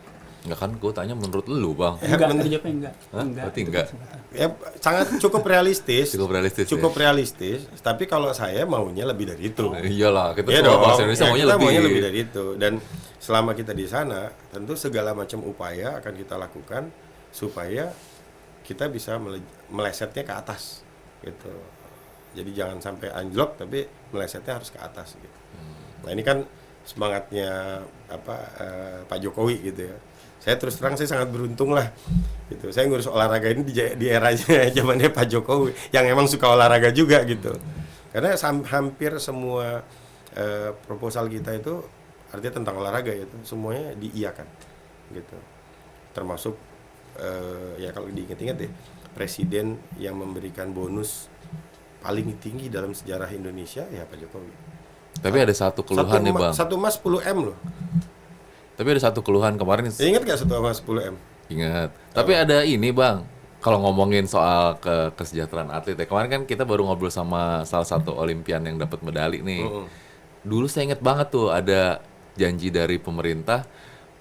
Nggak kan, gue tanya menurut lu Bang. Enggak, bener. dijawabnya enggak. Hah? Berarti itu enggak. kesempatan. Ya, sangat cukup realistis. Cukup realistis. Cukup realistis, tapi kalau saya maunya lebih dari itu. Ya? Iyalah, kita Iya semua dong, bangsa Indonesia ya, maunya kita lebih. maunya lebih dari itu. Dan selama kita di sana, tentu segala macam upaya akan kita lakukan supaya kita bisa melesetnya ke atas, gitu. Jadi jangan sampai anjlok, tapi melesetnya harus ke atas, gitu. Nah ini kan semangatnya Pak Jokowi, gitu ya. Saya terus terang saya sangat beruntung lah, gitu. Saya ngurus olahraga ini di eranya zamannya Pak Jokowi, yang emang suka olahraga juga, gitu. Karena hampir semua proposal kita itu artinya tentang olahraga itu semuanya diiyakan, gitu. Termasuk ya kalau diingat-ingat ya, presiden yang memberikan bonus paling tinggi dalam sejarah Indonesia ya Pak Jokowi. Tapi ada satu keluhan nih Bang. Satu emas 10M loh. Tapi ada satu keluhan kemarin. Ingat gak satu emas 10M? Ingat. Tapi ada ini Bang. Kalau ngomongin soal kesejahteraan atlet ya. Kemarin kan kita baru ngobrol sama salah satu olimpian yang dapat medali nih. Dulu saya ingat banget tuh ada janji dari pemerintah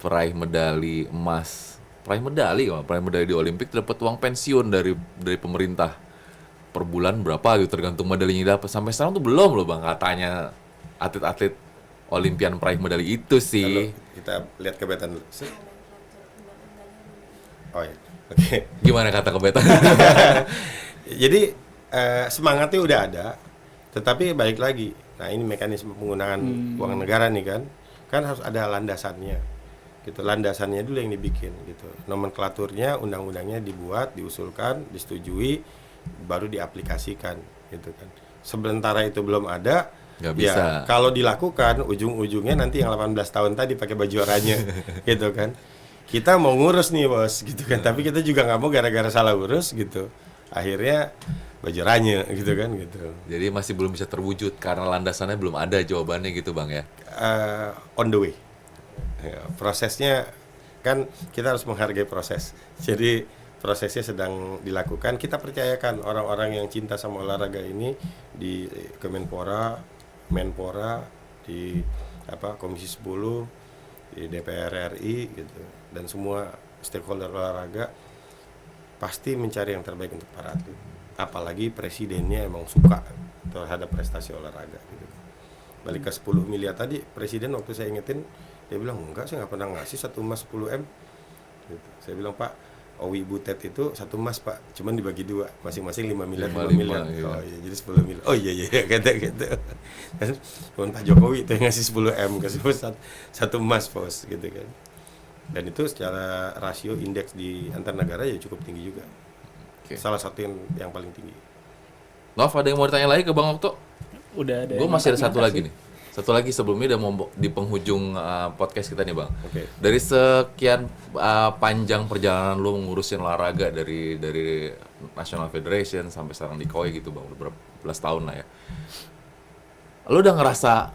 peraih medali emas. Peraih medali di Olimpik dapat uang pensiun dari pemerintah. Per bulan berapa gitu tergantung medalinya dapat. Sampai sekarang tuh belum loh Bang katanya atlet-atlet olimpian peraih medali itu sih. Lalu kita lihat kebetan dulu. Oh ya, oke. Gimana kata kebetan? Jadi semangatnya udah ada, tetapi balik lagi. Nah ini mekanisme penggunaan uang negara nih kan harus ada landasannya, gitu. Landasannya dulu yang dibikin, gitu. Nomenklaturnya, undang-undangnya dibuat, diusulkan, disetujui, baru diaplikasikan, gitu kan. Sementara itu belum ada, Nggak bisa. ya kalau dilakukan ujung-ujungnya nanti yang 18 tahun tadi pakai baju oranye, gitu kan. Kita mau ngurus nih bos, gitu kan. Tapi kita juga nggak mau gara-gara salah urus, gitu. Akhirnya baju oranye, gitu kan, gitu. Jadi masih belum bisa terwujud karena landasannya belum ada jawabannya gitu Bang ya. On the way. Ya, prosesnya kan kita harus menghargai proses. Jadi prosesnya sedang dilakukan. Kita percayakan orang-orang yang cinta sama olahraga ini di Kemenpora, Menpora, di Komisi 10, di DPR RI gitu. Dan semua stakeholder olahraga pasti mencari yang terbaik untuk para atlet. Apalagi presidennya emang suka terhadap prestasi olahraga gitu. Balik ke 10 miliar tadi, presiden waktu saya ingetin dia bilang enggak, saya nggak pernah ngasih satu emas 10M gitu. Saya bilang Pak, Owi Butet itu satu emas Pak, cuman dibagi dua, masing-masing 5 miliar, 5 miliar. Iya. Oh iya, jadi 10 miliar. Oh iya kata gitu. Dan Pak Jokowi itu yang ngasih 10M, kasih satu emas pos gitu kan. Dan itu secara rasio indeks di antar negara ya cukup tinggi juga. Oke. Salah satu yang paling tinggi. Nov, ada yang mau ditanya lagi ke Bang Okto? Udah ada. Gue masih ada satu lagi nih. Satu lagi sebelumnya udah mau di penghujung podcast kita nih Bang. Oke. Dari sekian panjang perjalanan lu ngurusin olahraga dari National Federation sampai sekarang di KOI gitu Bang, udah berapa belas tahun lah ya. Lu udah ngerasa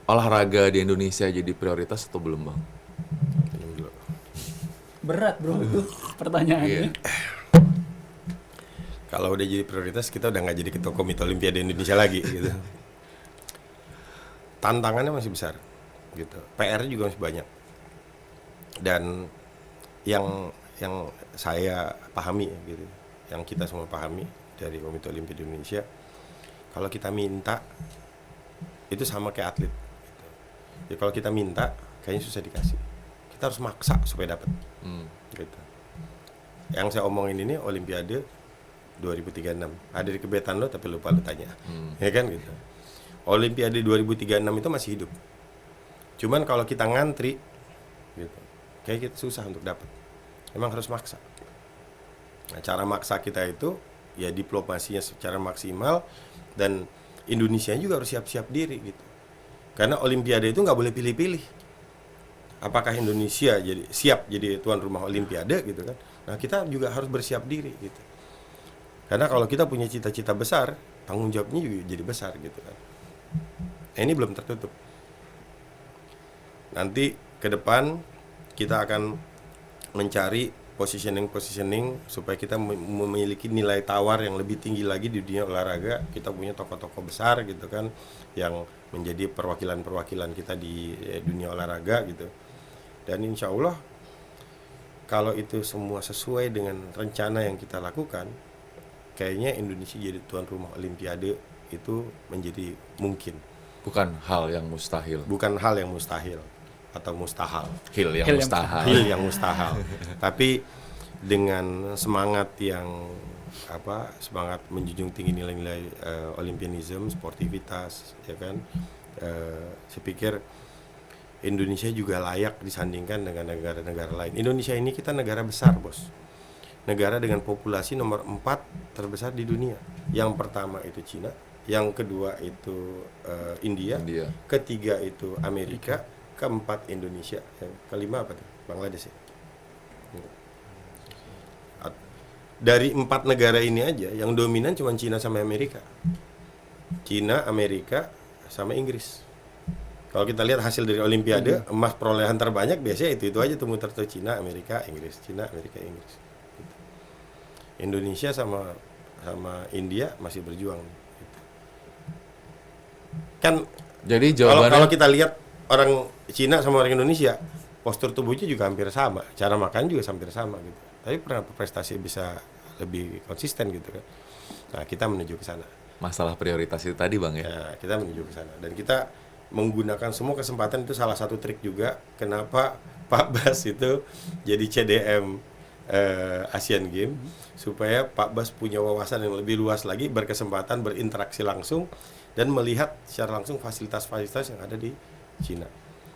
olahraga di Indonesia jadi prioritas atau belum Bang? Minum dulu. Berat bro itu pertanyaannya. Iya. Kalau udah jadi prioritas kita udah nggak jadi ketua komite Olimpiade Indonesia lagi gitu. Tantangannya masih besar gitu. PR juga masih banyak. Dan yang saya pahami gitu, yang kita semua pahami dari Komite Olimpiade Indonesia, kalau kita minta itu sama kayak atlet gitu. Jadi kalau kita minta kayaknya susah dikasih. kita harus maksa supaya dapat. Gitu. Yang saya omongin ini Olimpiade 2036. Ada di kebetan lo tapi lupa lo tanya. Ya kan gitu. Olimpiade 2036 itu masih hidup. Cuman kalau kita ngantri gitu, kayak kita susah untuk dapat. Emang harus maksa. Nah, cara maksa kita itu ya diplomasinya secara maksimal, dan Indonesia juga harus siap-siap diri gitu. Karena Olimpiade itu nggak boleh pilih-pilih. Apakah Indonesia jadi siap jadi tuan rumah Olimpiade gitu kan? Nah, kita juga harus bersiap diri gitu. Karena kalau kita punya cita-cita besar, tanggung jawabnya juga jadi besar gitu kan. Nah, ini belum tertutup. Nanti ke depan kita akan mencari positioning supaya kita memiliki nilai tawar yang lebih tinggi lagi di dunia olahraga. Kita punya tokoh-tokoh besar gitu kan yang menjadi perwakilan-perwakilan kita di dunia olahraga gitu. Dan insya Allah kalau itu semua sesuai dengan rencana yang kita lakukan, kayaknya Indonesia jadi tuan rumah Olimpiade itu menjadi mungkin. Bukan hal yang mustahil. Bukan hal yang mustahil atau mustahil. Hil yang mustahil. Hil yang mustahil. Tapi dengan semangat yang semangat menjunjung tinggi nilai-nilai olimpianisme, sportivitas, ya kan. Saya pikir Indonesia juga layak disandingkan dengan negara-negara lain. Indonesia ini kita negara besar, Bos. Negara dengan populasi nomor 4 terbesar di dunia. Yang pertama itu Cina, yang kedua itu India, ketiga itu Amerika, keempat Indonesia, yang kelima apa tuh? Bangladesh ya. Dari 4 negara ini aja yang dominan cuma Cina sama Amerika. Cina, Amerika, sama Inggris. Kalau kita lihat hasil dari Olimpiade, emas perolehan terbanyak biasanya itu aja tuh muter tuh Cina, Amerika, Inggris, Cina, Amerika, Inggris. Gitu. Indonesia sama India masih berjuang. Gitu. Kan jadi jawabannya kalau kita lihat orang Cina sama orang Indonesia, postur tubuhnya juga hampir sama, cara makan juga hampir sama gitu. Tapi pernah prestasi bisa lebih konsisten gitu kan. Nah, kita menuju ke sana. masalah prioritas itu tadi, Bang ya. Ya, kita menuju ke sana. Dan kita menggunakan semua kesempatan, itu salah satu trik juga kenapa Pak Bas itu jadi CDM Asian Games, supaya Pak Bas punya wawasan yang lebih luas lagi, berkesempatan berinteraksi langsung dan melihat secara langsung fasilitas-fasilitas yang ada di Cina.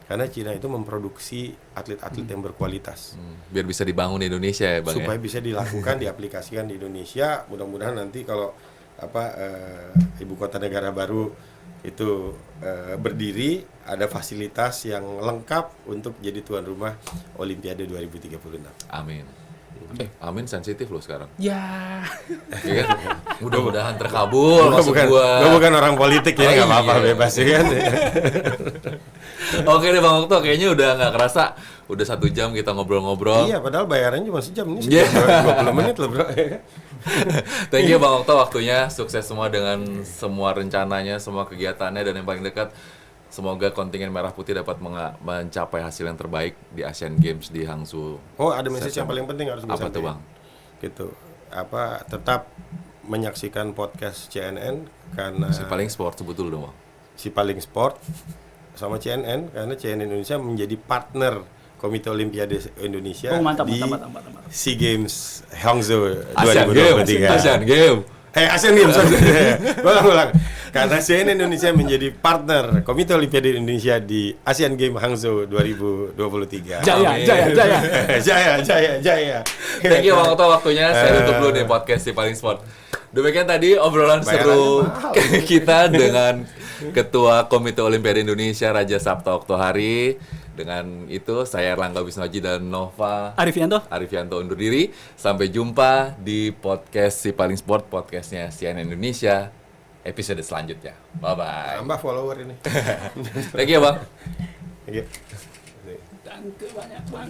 Karena Cina itu memproduksi atlet-atlet yang berkualitas. Biar bisa dibangun di Indonesia ya, Bang. Supaya bisa dilakukan, diaplikasikan di Indonesia. Mudah-mudahan nanti kalau ibu kota negara baru itu berdiri, ada fasilitas yang lengkap untuk jadi tuan rumah Olimpiade 2036. Amin. Amin sensitif loh sekarang. Ya. Ya kan? Mudah-mudahan terkabul maksud gua. Gue bukan orang politik ya, nggak apa-apa, bebas ya kan. Oke deh Bang Okto, kayaknya udah nggak kerasa, udah 1 jam kita ngobrol-ngobrol. Iya, padahal bayarannya cuma sejam, ini sejam 20 menit loh bro. Thank you Bang Okto waktunya, sukses semua dengan semua rencananya, semua kegiatannya, dan yang paling dekat semoga kontingen Merah Putih dapat mencapai hasil yang terbaik di Asian Games di Hangzhou. Oh, ada message yang paling penting harus gue Apa tuh sampaikan. Bang? Gitu. Tetap menyaksikan podcast CNN karena Si Paling Sport sebut dulu dong Bang. Si Paling Sport sama CNN, karena CNN Indonesia menjadi partner Komite Olimpiade Indonesia Mantap. SEA Games Hangzhou Asian 2023. Asian Games. Asian Games. Ulang. Karena CNN Indonesia menjadi partner Komite Olimpiade Indonesia di Asian Games Hangzhou 2023. Jaya. Thank you Bang Okto waktunya. Saya tutup dulu nih podcast Si Paling Sport. Demikian tadi obrolan seru kita dengan Ketua Komite Olimpiade Indonesia Raja Sabta Oktohari. Dengan itu saya Erlangga Wisnuaji dan Nova Arifianto undur diri. Sampai jumpa di podcast Si Paling Sport, podcastnya CNN Indonesia episode selanjutnya. Bye bye. Tambah follower ini. Thank you Bang. Thank you. Danke banyak Bang.